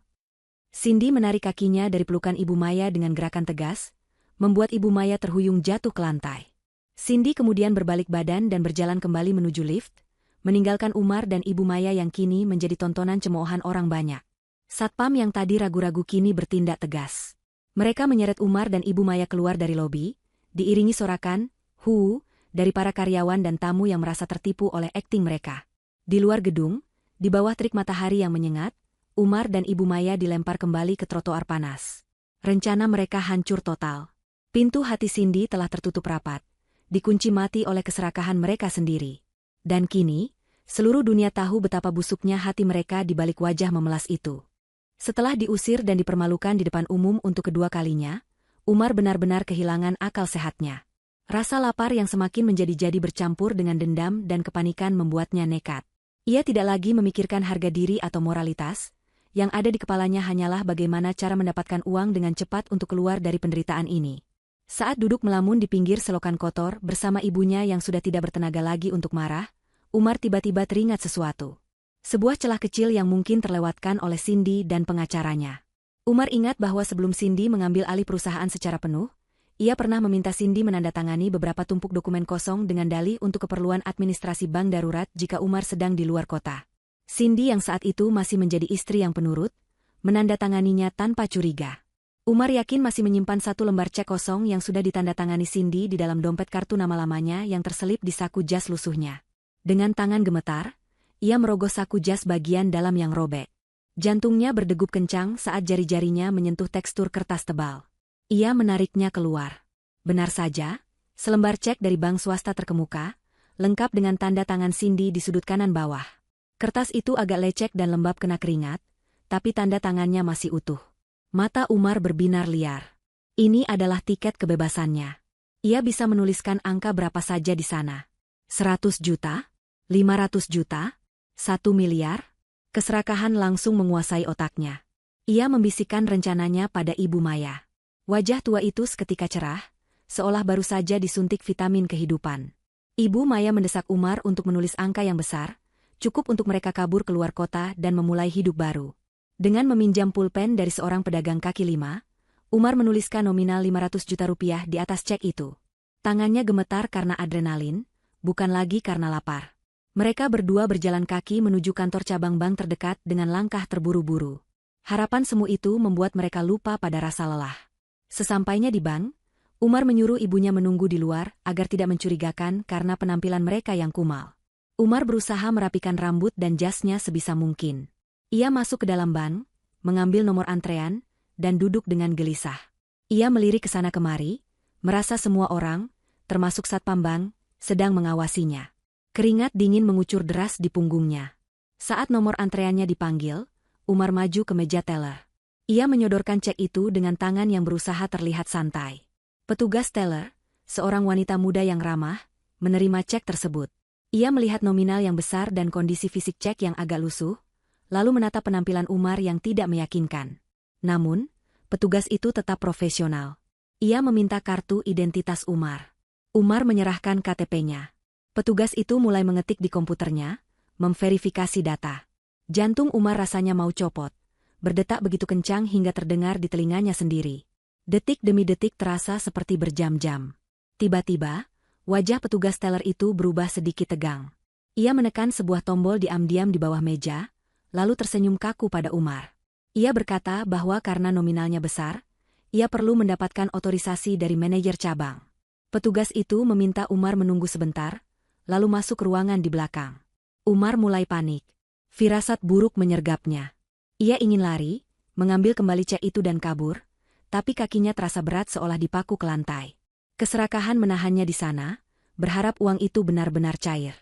Cindy menarik kakinya dari pelukan Ibu Maya dengan gerakan tegas, membuat Ibu Maya terhuyung jatuh ke lantai. Cindy kemudian berbalik badan dan berjalan kembali menuju lift, meninggalkan Umar dan Ibu Maya yang kini menjadi tontonan cemoohan orang banyak. Satpam yang tadi ragu-ragu kini bertindak tegas. Mereka menyeret Umar dan Ibu Maya keluar dari lobi, diiringi sorakan, "Hu!" dari para karyawan dan tamu yang merasa tertipu oleh akting mereka. Di luar gedung, di bawah terik matahari yang menyengat, Umar dan Ibu Maya dilempar kembali ke trotoar panas. Rencana mereka hancur total. Pintu hati Cindy telah tertutup rapat, dikunci mati oleh keserakahan mereka sendiri. Dan kini, seluruh dunia tahu betapa busuknya hati mereka di balik wajah memelas itu. Setelah diusir dan dipermalukan di depan umum untuk kedua kalinya, Umar benar-benar kehilangan akal sehatnya. Rasa lapar yang semakin menjadi-jadi bercampur dengan dendam dan kepanikan membuatnya nekat. Ia tidak lagi memikirkan harga diri atau moralitas, yang ada di kepalanya hanyalah bagaimana cara mendapatkan uang dengan cepat untuk keluar dari penderitaan ini. Saat duduk melamun di pinggir selokan kotor bersama ibunya yang sudah tidak bertenaga lagi untuk marah, Umar tiba-tiba teringat sesuatu. Sebuah celah kecil yang mungkin terlewatkan oleh Cindy dan pengacaranya. Umar ingat bahwa sebelum Cindy mengambil alih perusahaan secara penuh, ia pernah meminta Cindy menandatangani beberapa tumpuk dokumen kosong dengan dalih untuk keperluan administrasi bank darurat jika Umar sedang di luar kota. Cindy yang saat itu masih menjadi istri yang penurut, menandatanganinya tanpa curiga. Umar yakin masih menyimpan satu lembar cek kosong yang sudah ditandatangani Cindy di dalam dompet kartu nama lamanya yang terselip di saku jas lusuhnya. Dengan tangan gemetar, ia merogoh saku jas bagian dalam yang robek. Jantungnya berdegup kencang saat jari-jarinya menyentuh tekstur kertas tebal. Ia menariknya keluar. Benar saja, selembar cek dari bank swasta terkemuka, lengkap dengan tanda tangan Cindy di sudut kanan bawah. Kertas itu agak lecek dan lembab kena keringat, tapi tanda tangannya masih utuh. Mata Umar berbinar liar. Ini adalah tiket kebebasannya. Ia bisa menuliskan angka berapa saja di sana. 100 juta? 500 juta? 1 miliar? Keserakahan langsung menguasai otaknya. Ia membisikkan rencananya pada Ibu Maya. Wajah tua itu seketika cerah, seolah baru saja disuntik vitamin kehidupan. Ibu Maya mendesak Umar untuk menulis angka yang besar, cukup untuk mereka kabur keluar kota dan memulai hidup baru. Dengan meminjam pulpen dari seorang pedagang kaki lima, Umar menuliskan nominal 500 juta rupiah di atas cek itu. Tangannya gemetar karena adrenalin, bukan lagi karena lapar. Mereka berdua berjalan kaki menuju kantor cabang bank terdekat dengan langkah terburu-buru. Harapan semu itu membuat mereka lupa pada rasa lelah. Sesampainya di bank, Umar menyuruh ibunya menunggu di luar agar tidak mencurigakan karena penampilan mereka yang kumal. Umar berusaha merapikan rambut dan jasnya sebisa mungkin. Ia masuk ke dalam bank, mengambil nomor antrean, dan duduk dengan gelisah. Ia melirik ke sana kemari, merasa semua orang, termasuk satpam bank, sedang mengawasinya. Keringat dingin mengucur deras di punggungnya. Saat nomor antreannya dipanggil, Umar maju ke meja teller. Ia menyodorkan cek itu dengan tangan yang berusaha terlihat santai. Petugas teller, seorang wanita muda yang ramah, menerima cek tersebut. Ia melihat nominal yang besar dan kondisi fisik cek yang agak lusuh, lalu menatap penampilan Umar yang tidak meyakinkan. Namun, petugas itu tetap profesional. Ia meminta kartu identitas Umar. Umar menyerahkan KTP-nya. Petugas itu mulai mengetik di komputernya, memverifikasi data. Jantung Umar rasanya mau copot, berdetak begitu kencang hingga terdengar di telinganya sendiri. Detik demi detik terasa seperti berjam-jam. Tiba-tiba, wajah petugas teller itu berubah sedikit tegang. Ia menekan sebuah tombol diam-diam di bawah meja, lalu tersenyum kaku pada Umar. Ia berkata bahwa karena nominalnya besar, ia perlu mendapatkan otorisasi dari manajer cabang. Petugas itu meminta Umar menunggu sebentar, lalu masuk ruangan di belakang. Umar mulai panik. Firasat buruk menyergapnya. Ia ingin lari, mengambil kembali cek itu dan kabur, tapi kakinya terasa berat seolah dipaku ke lantai. Keserakahan menahannya di sana, berharap uang itu benar-benar cair.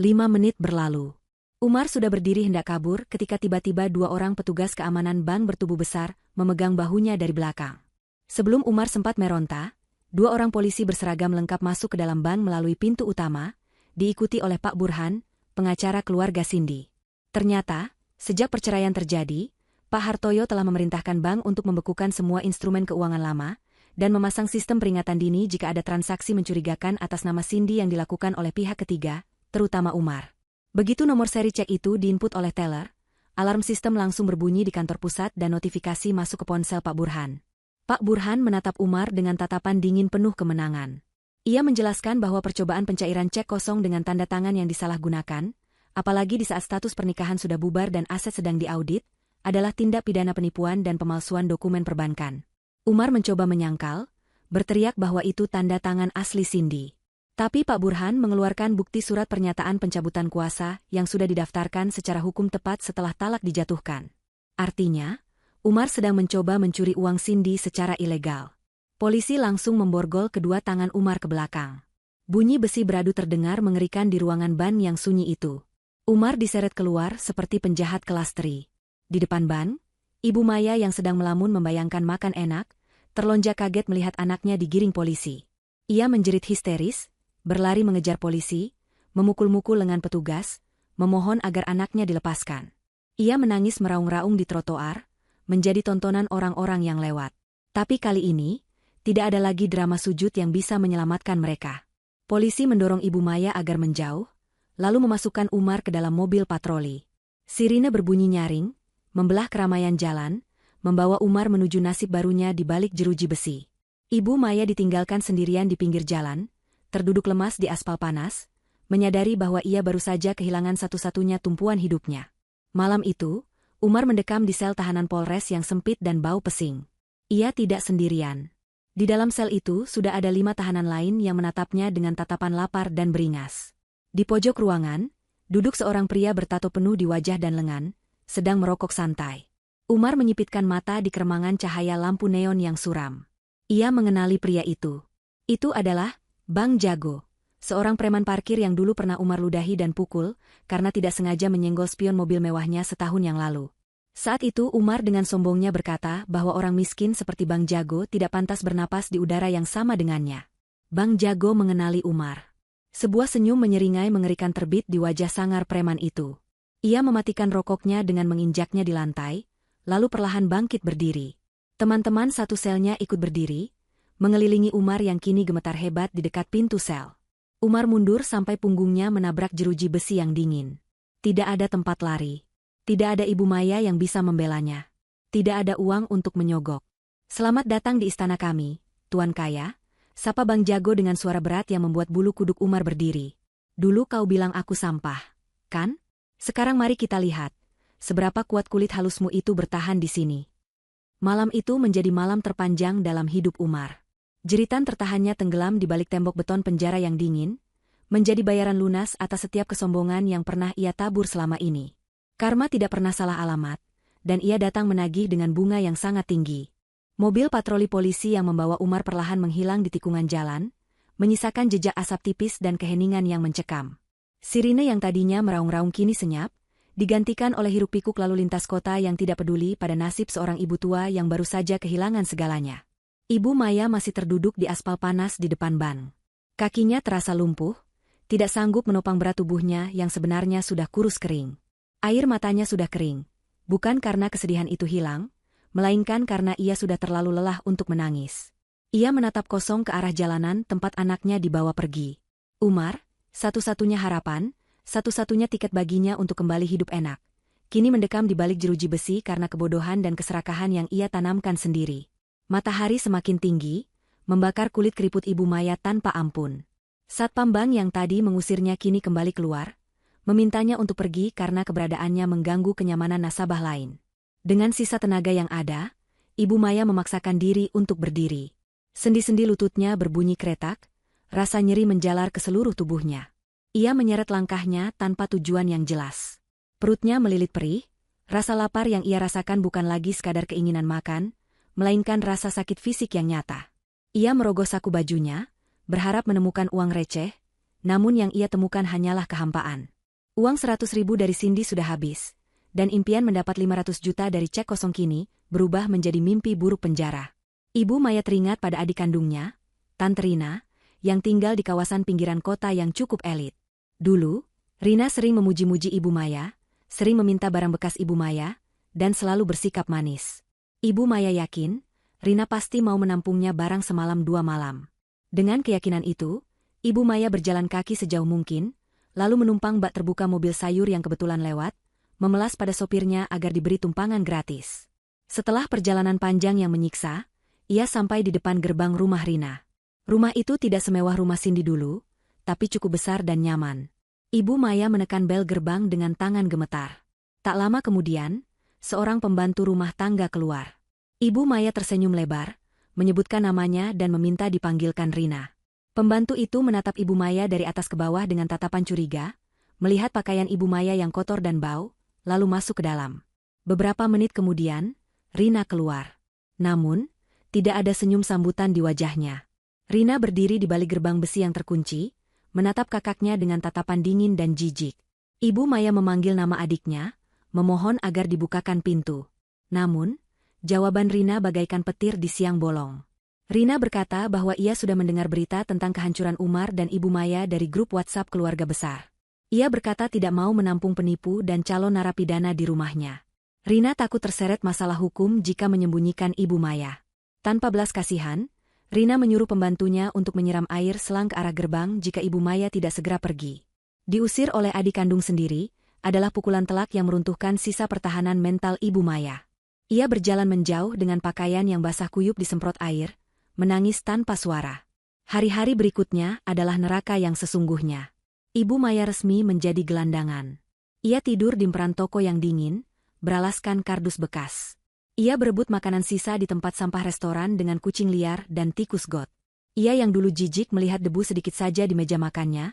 5 menit berlalu. Umar sudah berdiri hendak kabur ketika tiba-tiba 2 orang petugas keamanan bank bertubuh besar memegang bahunya dari belakang. Sebelum Umar sempat meronta, 2 orang polisi berseragam lengkap masuk ke dalam bank melalui pintu utama, diikuti oleh Pak Burhan, pengacara keluarga Cindy. Ternyata, sejak perceraian terjadi, Pak Hartoyo telah memerintahkan bank untuk membekukan semua instrumen keuangan lama dan memasang sistem peringatan dini jika ada transaksi mencurigakan atas nama Cindy yang dilakukan oleh pihak ketiga, terutama Umar. Begitu nomor seri cek itu diinput oleh teller, alarm sistem langsung berbunyi di kantor pusat dan notifikasi masuk ke ponsel Pak Burhan. Pak Burhan menatap Umar dengan tatapan dingin penuh kemenangan. Ia menjelaskan bahwa percobaan pencairan cek kosong dengan tanda tangan yang disalahgunakan, apalagi di saat status pernikahan sudah bubar dan aset sedang diaudit, adalah tindak pidana penipuan dan pemalsuan dokumen perbankan. Umar mencoba menyangkal, berteriak bahwa itu tanda tangan asli Cindy. Tapi Pak Burhan mengeluarkan bukti surat pernyataan pencabutan kuasa yang sudah didaftarkan secara hukum tepat setelah talak dijatuhkan. Artinya, Umar sedang mencoba mencuri uang Cindy secara ilegal. Polisi langsung memborgol kedua tangan Umar ke belakang. Bunyi besi beradu terdengar mengerikan di ruangan ban yang sunyi itu. Umar diseret keluar seperti penjahat kelas tri. Di depan ban, Ibu Maya yang sedang melamun membayangkan makan enak, terlonjak kaget melihat anaknya digiring polisi. Ia menjerit histeris, berlari mengejar polisi, memukul-mukul lengan petugas, memohon agar anaknya dilepaskan. Ia menangis meraung-raung di trotoar, menjadi tontonan orang-orang yang lewat. Tapi kali ini, tidak ada lagi drama sujud yang bisa menyelamatkan mereka. Polisi mendorong Ibu Maya agar menjauh, lalu memasukkan Umar ke dalam mobil patroli. Sirine berbunyi nyaring, membelah keramaian jalan, membawa Umar menuju nasib barunya di balik jeruji besi. Ibu Maya ditinggalkan sendirian di pinggir jalan, terduduk lemas di aspal panas, menyadari bahwa ia baru saja kehilangan satu-satunya tumpuan hidupnya. Malam itu, Umar mendekam di sel tahanan Polres yang sempit dan bau pesing. Ia tidak sendirian. Di dalam sel itu sudah ada 5 tahanan lain yang menatapnya dengan tatapan lapar dan beringas. Di pojok ruangan, duduk seorang pria bertato penuh di wajah dan lengan, sedang merokok santai. Umar menyipitkan mata di keremangan cahaya lampu neon yang suram. Ia mengenali pria itu. Itu adalah Bang Jago, seorang preman parkir yang dulu pernah Umar ludahi dan pukul karena tidak sengaja menyenggol spion mobil mewahnya setahun yang lalu. Saat itu Umar dengan sombongnya berkata bahwa orang miskin seperti Bang Jago tidak pantas bernapas di udara yang sama dengannya. Bang Jago mengenali Umar. Sebuah senyum menyeringai mengerikan terbit di wajah sangar preman itu. Ia mematikan rokoknya dengan menginjaknya di lantai, lalu perlahan bangkit berdiri. Teman-teman satu selnya ikut berdiri, mengelilingi Umar yang kini gemetar hebat di dekat pintu sel. Umar mundur sampai punggungnya menabrak jeruji besi yang dingin. Tidak ada tempat lari. Tidak ada Ibu Maya yang bisa membelanya. Tidak ada uang untuk menyogok. "Selamat datang di istana kami, Tuan Kaya," sapa Bang Jago dengan suara berat yang membuat bulu kuduk Umar berdiri. "Dulu kau bilang aku sampah, kan? Sekarang mari kita lihat, seberapa kuat kulit halusmu itu bertahan di sini." Malam itu menjadi malam terpanjang dalam hidup Umar. Jeritan tertahannya tenggelam di balik tembok beton penjara yang dingin, menjadi bayaran lunas atas setiap kesombongan yang pernah ia tabur selama ini. Karma tidak pernah salah alamat, dan ia datang menagih dengan bunga yang sangat tinggi. Mobil patroli polisi yang membawa Umar perlahan menghilang di tikungan jalan, menyisakan jejak asap tipis dan keheningan yang mencekam. Sirine yang tadinya meraung-raung kini senyap, digantikan oleh hiruk-pikuk lalu lintas kota yang tidak peduli pada nasib seorang ibu tua yang baru saja kehilangan segalanya. Ibu Maya masih terduduk di aspal panas di depan ban. Kakinya terasa lumpuh, tidak sanggup menopang berat tubuhnya yang sebenarnya sudah kurus kering. Air matanya sudah kering, bukan karena kesedihan itu hilang, melainkan karena ia sudah terlalu lelah untuk menangis. Ia menatap kosong ke arah jalanan tempat anaknya dibawa pergi. Umar, satu-satunya harapan, satu-satunya tiket baginya untuk kembali hidup enak, kini mendekam di balik jeruji besi karena kebodohan dan keserakahan yang ia tanamkan sendiri. Matahari semakin tinggi, membakar kulit keriput Ibu Maya tanpa ampun. Satpam bank yang tadi mengusirnya kini kembali keluar, memintanya untuk pergi karena keberadaannya mengganggu kenyamanan nasabah lain. Dengan sisa tenaga yang ada, Ibu Maya memaksakan diri untuk berdiri. Sendi-sendi lututnya berbunyi kretak, rasa nyeri menjalar ke seluruh tubuhnya. Ia menyeret langkahnya tanpa tujuan yang jelas. Perutnya melilit perih, rasa lapar yang ia rasakan bukan lagi sekadar keinginan makan, melainkan rasa sakit fisik yang nyata. Ia merogoh saku bajunya, berharap menemukan uang receh, namun yang ia temukan hanyalah kehampaan. Uang 100.000 dari Cindy sudah habis, dan impian mendapat 500 juta dari cek kosong kini berubah menjadi mimpi buruk penjara. Ibu Maya teringat pada adik kandungnya, Tante Rina, yang tinggal di kawasan pinggiran kota yang cukup elit. Dulu, Rina sering memuji-muji Ibu Maya, sering meminta barang bekas Ibu Maya, dan selalu bersikap manis. Ibu Maya yakin, Rina pasti mau menampungnya barang semalam 2 malam. Dengan keyakinan itu, Ibu Maya berjalan kaki sejauh mungkin, lalu menumpang bak terbuka mobil sayur yang kebetulan lewat, memelas pada sopirnya agar diberi tumpangan gratis. Setelah perjalanan panjang yang menyiksa, ia sampai di depan gerbang rumah Rina. Rumah itu tidak semewah rumah Cindy dulu, tapi cukup besar dan nyaman. Ibu Maya menekan bel gerbang dengan tangan gemetar. Tak lama kemudian, seorang pembantu rumah tangga keluar. Ibu Maya tersenyum lebar, menyebutkan namanya dan meminta dipanggilkan Rina. Pembantu itu menatap Ibu Maya dari atas ke bawah dengan tatapan curiga, melihat pakaian Ibu Maya yang kotor dan bau, lalu masuk ke dalam. Beberapa menit kemudian, Rina keluar. Namun, tidak ada senyum sambutan di wajahnya. Rina berdiri di balik gerbang besi yang terkunci, menatap kakaknya dengan tatapan dingin dan jijik. Ibu Maya memanggil nama adiknya, memohon agar dibukakan pintu. Namun, jawaban Rina bagaikan petir di siang bolong. Rina berkata bahwa ia sudah mendengar berita tentang kehancuran Umar dan Ibu Maya dari grup WhatsApp keluarga besar. Ia berkata tidak mau menampung penipu dan calon narapidana di rumahnya. Rina takut terseret masalah hukum jika menyembunyikan Ibu Maya. Tanpa belas kasihan, Rina menyuruh pembantunya untuk menyiram air selang ke arah gerbang jika Ibu Maya tidak segera pergi. Diusir oleh adik kandung sendiri, adalah pukulan telak yang meruntuhkan sisa pertahanan mental Ibu Maya. Ia berjalan menjauh dengan pakaian yang basah kuyup disemprot air, menangis tanpa suara. Hari-hari berikutnya adalah neraka yang sesungguhnya. Ibu Maya resmi menjadi gelandangan. Ia tidur di emperan toko yang dingin, beralaskan kardus bekas. Ia berebut makanan sisa di tempat sampah restoran dengan kucing liar dan tikus got. Ia yang dulu jijik melihat debu sedikit saja di meja makannya,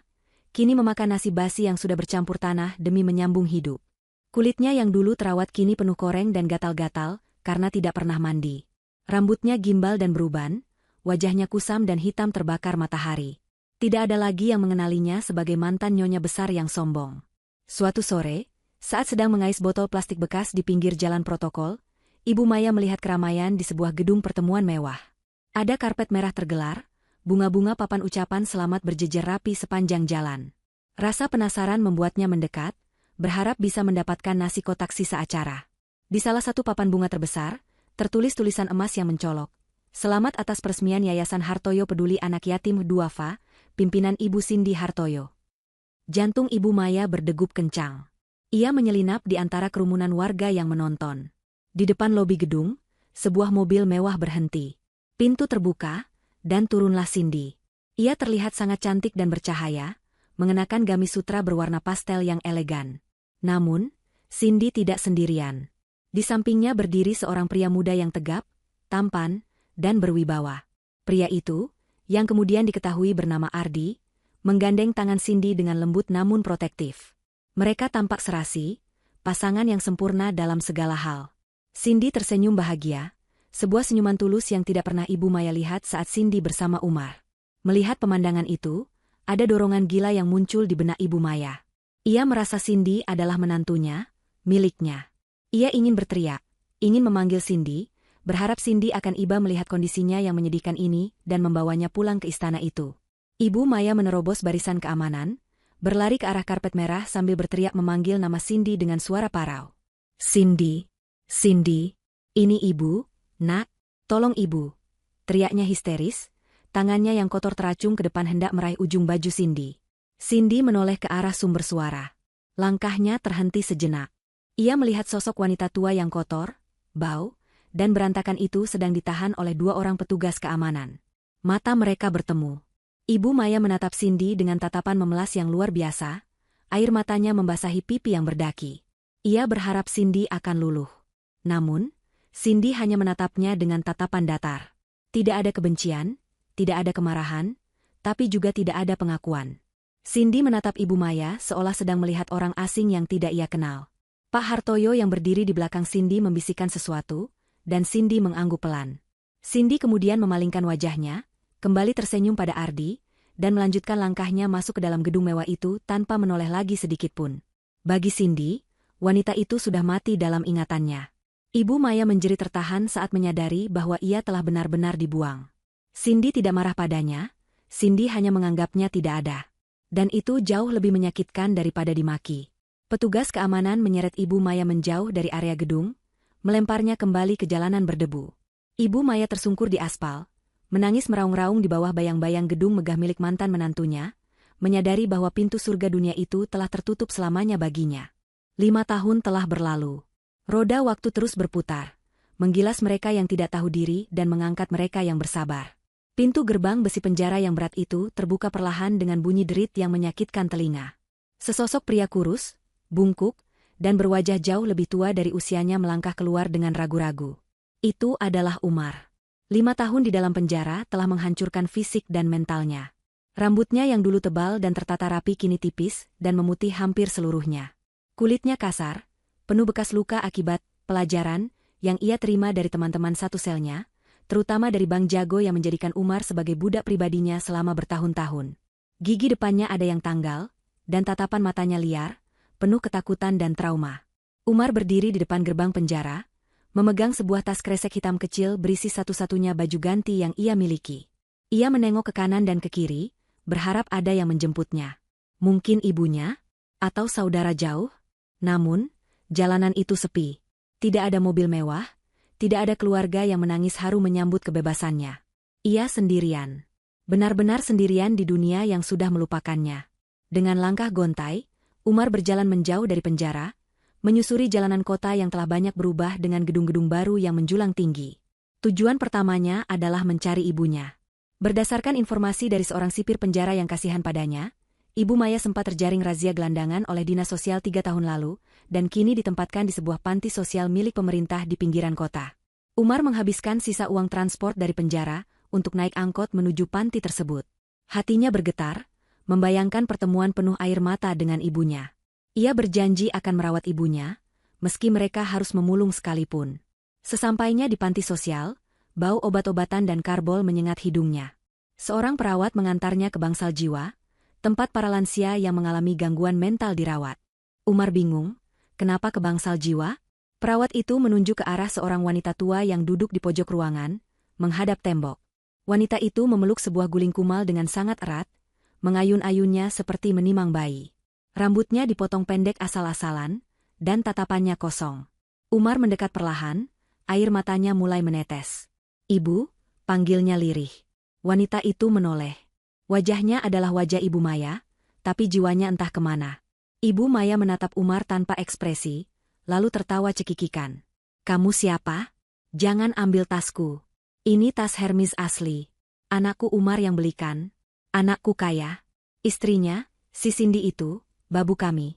kini memakan nasi basi yang sudah bercampur tanah demi menyambung hidup. Kulitnya yang dulu terawat kini penuh koreng dan gatal-gatal karena tidak pernah mandi. Rambutnya gimbal dan beruban, wajahnya kusam dan hitam terbakar matahari. Tidak ada lagi yang mengenalinya sebagai mantan nyonya besar yang sombong. Suatu sore, saat sedang mengais botol plastik bekas di pinggir jalan protokol, Ibu Maya melihat keramaian di sebuah gedung pertemuan mewah. Ada karpet merah tergelar, bunga-bunga papan ucapan selamat berjejer rapi sepanjang jalan. Rasa penasaran membuatnya mendekat, berharap bisa mendapatkan nasi kotak sisa acara. Di salah satu papan bunga terbesar, tertulis tulisan emas yang mencolok. Selamat atas peresmian Yayasan Hartoyo Peduli Anak Yatim Duafa, pimpinan Ibu Cindy Hartoyo. Jantung Ibu Maya berdegup kencang. Ia menyelinap di antara kerumunan warga yang menonton. Di depan lobi gedung, sebuah mobil mewah berhenti. Pintu terbuka, dan turunlah Cindy. Ia terlihat sangat cantik dan bercahaya, mengenakan gamis sutra berwarna pastel yang elegan. Namun, Cindy tidak sendirian. Di sampingnya berdiri seorang pria muda yang tegap, tampan, dan berwibawa. Pria itu, yang kemudian diketahui bernama Ardi, menggandeng tangan Cindy dengan lembut namun protektif. Mereka tampak serasi, pasangan yang sempurna dalam segala hal. Cindy tersenyum bahagia, sebuah senyuman tulus yang tidak pernah Ibu Maya lihat saat Cindy bersama Umar. Melihat pemandangan itu, ada dorongan gila yang muncul di benak Ibu Maya. Ia merasa Cindy adalah menantunya, miliknya. Ia ingin berteriak, ingin memanggil Cindy, berharap Cindy akan iba melihat kondisinya yang menyedihkan ini dan membawanya pulang ke istana itu. Ibu Maya menerobos barisan keamanan, berlari ke arah karpet merah sambil berteriak memanggil nama Cindy dengan suara parau. "Cindy, Cindy, ini ibu, nak, tolong ibu," teriaknya histeris, tangannya yang kotor teracung ke depan hendak meraih ujung baju Cindy. Cindy menoleh ke arah sumber suara. Langkahnya terhenti sejenak. Ia melihat sosok wanita tua yang kotor, bau, dan berantakan itu sedang ditahan oleh 2 orang petugas keamanan. Mata mereka bertemu. Ibu Maya menatap Cindy dengan tatapan memelas yang luar biasa, air matanya membasahi pipi yang berdaki. Ia berharap Cindy akan luluh. Namun, Cindy hanya menatapnya dengan tatapan datar. Tidak ada kebencian, tidak ada kemarahan, tapi juga tidak ada pengakuan. Cindy menatap Ibu Maya seolah sedang melihat orang asing yang tidak ia kenal. Pak Hartoyo yang berdiri di belakang Cindy membisikkan sesuatu, dan Cindy mengangguk pelan. Cindy kemudian memalingkan wajahnya, kembali tersenyum pada Ardi, dan melanjutkan langkahnya masuk ke dalam gedung mewah itu tanpa menoleh lagi sedikitpun. Bagi Cindy, wanita itu sudah mati dalam ingatannya. Ibu Maya menjerit tertahan saat menyadari bahwa ia telah benar-benar dibuang. Cindy tidak marah padanya, Cindy hanya menganggapnya tidak ada. Dan itu jauh lebih menyakitkan daripada dimaki. Petugas keamanan menyeret Ibu Maya menjauh dari area gedung, melemparnya kembali ke jalanan berdebu. Ibu Maya tersungkur di aspal, menangis meraung-raung di bawah bayang-bayang gedung megah milik mantan menantunya, menyadari bahwa pintu surga dunia itu telah tertutup selamanya baginya. 5 tahun telah berlalu. Roda waktu terus berputar, menggilas mereka yang tidak tahu diri dan mengangkat mereka yang bersabar. Pintu gerbang besi penjara yang berat itu terbuka perlahan dengan bunyi derit yang menyakitkan telinga. Sesosok pria kurus, bungkuk, dan berwajah jauh lebih tua dari usianya melangkah keluar dengan ragu-ragu. Itu adalah Umar. 5 tahun di dalam penjara telah menghancurkan fisik dan mentalnya. Rambutnya yang dulu tebal dan tertata rapi kini tipis dan memutih hampir seluruhnya. Kulitnya kasar, penuh bekas luka akibat pelajaran yang ia terima dari teman-teman satu selnya, terutama dari Bang Jago yang menjadikan Umar sebagai budak pribadinya selama bertahun-tahun. Gigi depannya ada yang tanggal, dan tatapan matanya liar, penuh ketakutan dan trauma. Umar berdiri di depan gerbang penjara, memegang sebuah tas kresek hitam kecil berisi satu-satunya baju ganti yang ia miliki. Ia menengok ke kanan dan ke kiri, berharap ada yang menjemputnya. Mungkin ibunya? Atau saudara jauh? Namun, jalanan itu sepi. Tidak ada mobil mewah, tidak ada keluarga yang menangis haru menyambut kebebasannya. Ia sendirian. Benar-benar sendirian di dunia yang sudah melupakannya. Dengan langkah gontai, Umar berjalan menjauh dari penjara, menyusuri jalanan kota yang telah banyak berubah dengan gedung-gedung baru yang menjulang tinggi. Tujuan pertamanya adalah mencari ibunya. Berdasarkan informasi dari seorang sipir penjara yang kasihan padanya, Ibu Maya sempat terjaring razia gelandangan oleh Dinas Sosial 3 tahun lalu, dan kini ditempatkan di sebuah panti sosial milik pemerintah di pinggiran kota. Umar menghabiskan sisa uang transport dari penjara untuk naik angkot menuju panti tersebut. Hatinya bergetar, membayangkan pertemuan penuh air mata dengan ibunya. Ia berjanji akan merawat ibunya, meski mereka harus memulung sekalipun. Sesampainya di panti sosial, bau obat-obatan dan karbol menyengat hidungnya. Seorang perawat mengantarnya ke bangsal jiwa, tempat para lansia yang mengalami gangguan mental dirawat. Umar bingung, kenapa ke bangsal jiwa? Perawat itu menunjuk ke arah seorang wanita tua yang duduk di pojok ruangan, menghadap tembok. Wanita itu memeluk sebuah guling kumal dengan sangat erat, mengayun-ayunnya seperti menimang bayi. Rambutnya dipotong pendek asal-asalan, dan tatapannya kosong. Umar mendekat perlahan, air matanya mulai menetes. "Ibu," panggilnya lirih. Wanita itu menoleh. Wajahnya adalah wajah Ibu Maya, tapi jiwanya entah kemana. Ibu Maya menatap Umar tanpa ekspresi, lalu tertawa cekikikan. "Kamu siapa? Jangan ambil tasku. Ini tas Hermes asli. Anakku Umar yang belikan. Anakku kaya. Istrinya, si Cindy itu, babu kami."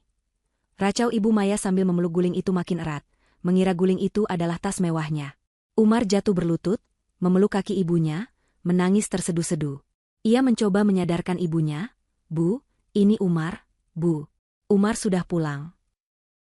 Racau Ibu Maya sambil memeluk guling itu makin erat, mengira guling itu adalah tas mewahnya. Umar jatuh berlutut, memeluk kaki ibunya, menangis terseduh-seduh. Ia mencoba menyadarkan ibunya, "Bu, ini Umar, Bu. Umar sudah pulang."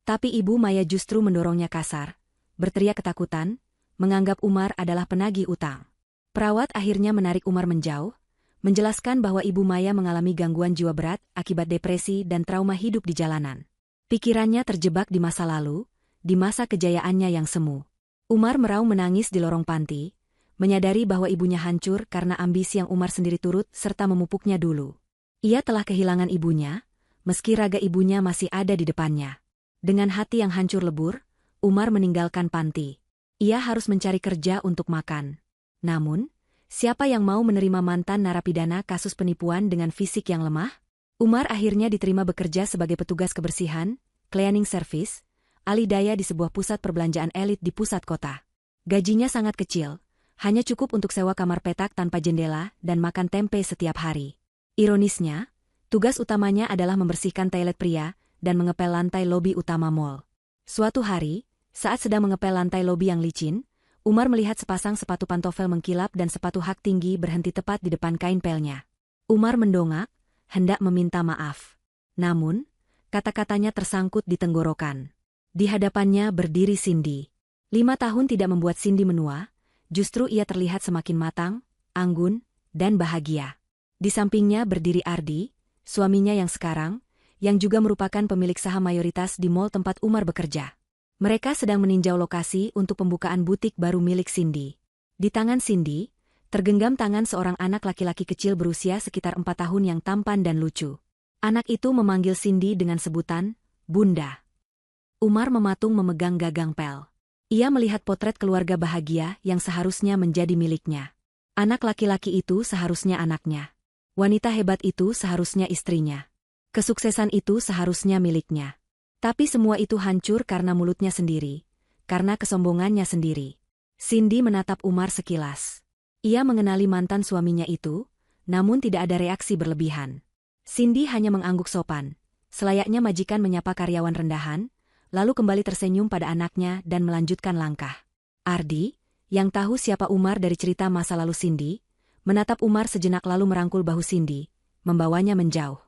Tapi Ibu Maya justru mendorongnya kasar, berteriak ketakutan, menganggap Umar adalah penagih utang. Perawat akhirnya menarik Umar menjauh, menjelaskan bahwa Ibu Maya mengalami gangguan jiwa berat akibat depresi dan trauma hidup di jalanan. Pikirannya terjebak di masa lalu, di masa kejayaannya yang semu. Umar meraung menangis di lorong panti, menyadari bahwa ibunya hancur karena ambisi yang Umar sendiri turut serta memupuknya dulu. Ia telah kehilangan ibunya, meski raga ibunya masih ada di depannya. Dengan hati yang hancur lebur, Umar meninggalkan panti. Ia harus mencari kerja untuk makan. Namun, siapa yang mau menerima mantan narapidana kasus penipuan dengan fisik yang lemah? Umar akhirnya diterima bekerja sebagai petugas kebersihan, cleaning service, alih daya di sebuah pusat perbelanjaan elit di pusat kota. Gajinya sangat kecil, hanya cukup untuk sewa kamar petak tanpa jendela dan makan tempe setiap hari. Ironisnya, tugas utamanya adalah membersihkan toilet pria dan mengepel lantai lobi utama mall. Suatu hari, saat sedang mengepel lantai lobi yang licin, Umar melihat sepasang sepatu pantofel mengkilap dan sepatu hak tinggi berhenti tepat di depan kain pelnya. Umar mendongak, hendak meminta maaf. Namun, kata-katanya tersangkut di tenggorokan. Di hadapannya berdiri Cindy. 5 tahun tidak membuat Cindy menua, justru ia terlihat semakin matang, anggun, dan bahagia. Di sampingnya berdiri Ardi, suaminya yang sekarang, yang juga merupakan pemilik saham mayoritas di mall tempat Umar bekerja. Mereka sedang meninjau lokasi untuk pembukaan butik baru milik Cindy. Di tangan Cindy, tergenggam tangan seorang anak laki-laki kecil berusia sekitar 4 tahun yang tampan dan lucu. Anak itu memanggil Cindy dengan sebutan, Bunda. Umar mematung memegang gagang pel. Ia melihat potret keluarga bahagia yang seharusnya menjadi miliknya. Anak laki-laki itu seharusnya anaknya. Wanita hebat itu seharusnya istrinya. Kesuksesan itu seharusnya miliknya. Tapi semua itu hancur karena mulutnya sendiri, karena kesombongannya sendiri. Cindy menatap Umar sekilas. Ia mengenali mantan suaminya itu, namun tidak ada reaksi berlebihan. Cindy hanya mengangguk sopan, selayaknya majikan menyapa karyawan rendahan, lalu kembali tersenyum pada anaknya dan melanjutkan langkah. Ardi, yang tahu siapa Umar dari cerita masa lalu Cindy, menatap Umar sejenak lalu merangkul bahu Cindy, membawanya menjauh.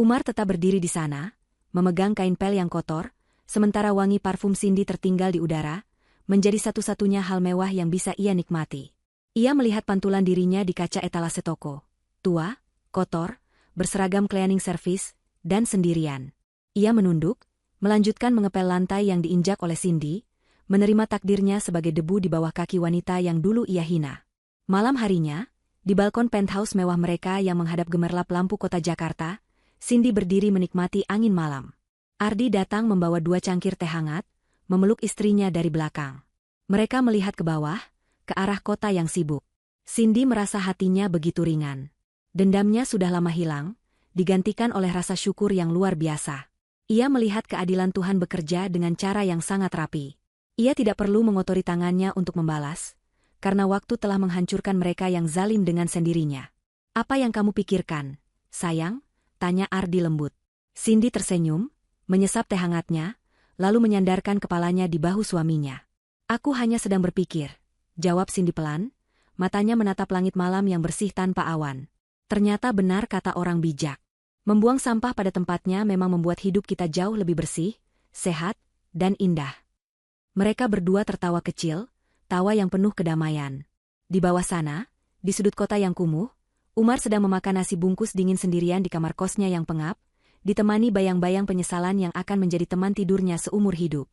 Umar tetap berdiri di sana, memegang kain pel yang kotor, sementara wangi parfum Cindy tertinggal di udara, menjadi satu-satunya hal mewah yang bisa ia nikmati. Ia melihat pantulan dirinya di kaca etalase toko. Tua, kotor, berseragam cleaning service, dan sendirian. Ia menunduk, melanjutkan mengepel lantai yang diinjak oleh Cindy, menerima takdirnya sebagai debu di bawah kaki wanita yang dulu ia hina. Malam harinya, di balkon penthouse mewah mereka yang menghadap gemerlap lampu kota Jakarta, Cindy berdiri menikmati angin malam. Ardi datang membawa 2 cangkir teh hangat, memeluk istrinya dari belakang. Mereka melihat ke bawah, ke arah kota yang sibuk. Cindy merasa hatinya begitu ringan. Dendamnya sudah lama hilang, digantikan oleh rasa syukur yang luar biasa. Ia melihat keadilan Tuhan bekerja dengan cara yang sangat rapi. Ia tidak perlu mengotori tangannya untuk membalas, karena waktu telah menghancurkan mereka yang zalim dengan sendirinya. Apa yang kamu pikirkan, sayang? Tanya Ardi lembut. Cindy tersenyum, menyesap teh hangatnya, lalu menyandarkan kepalanya di bahu suaminya. Aku hanya sedang berpikir, jawab Cindy pelan, matanya menatap langit malam yang bersih tanpa awan. Ternyata benar kata orang bijak. Membuang sampah pada tempatnya memang membuat hidup kita jauh lebih bersih, sehat, dan indah. Mereka berdua tertawa kecil, tawa yang penuh kedamaian. Di bawah sana, di sudut kota yang kumuh, Umar sedang memakan nasi bungkus dingin sendirian di kamar kosnya yang pengap, ditemani bayang-bayang penyesalan yang akan menjadi teman tidurnya seumur hidup.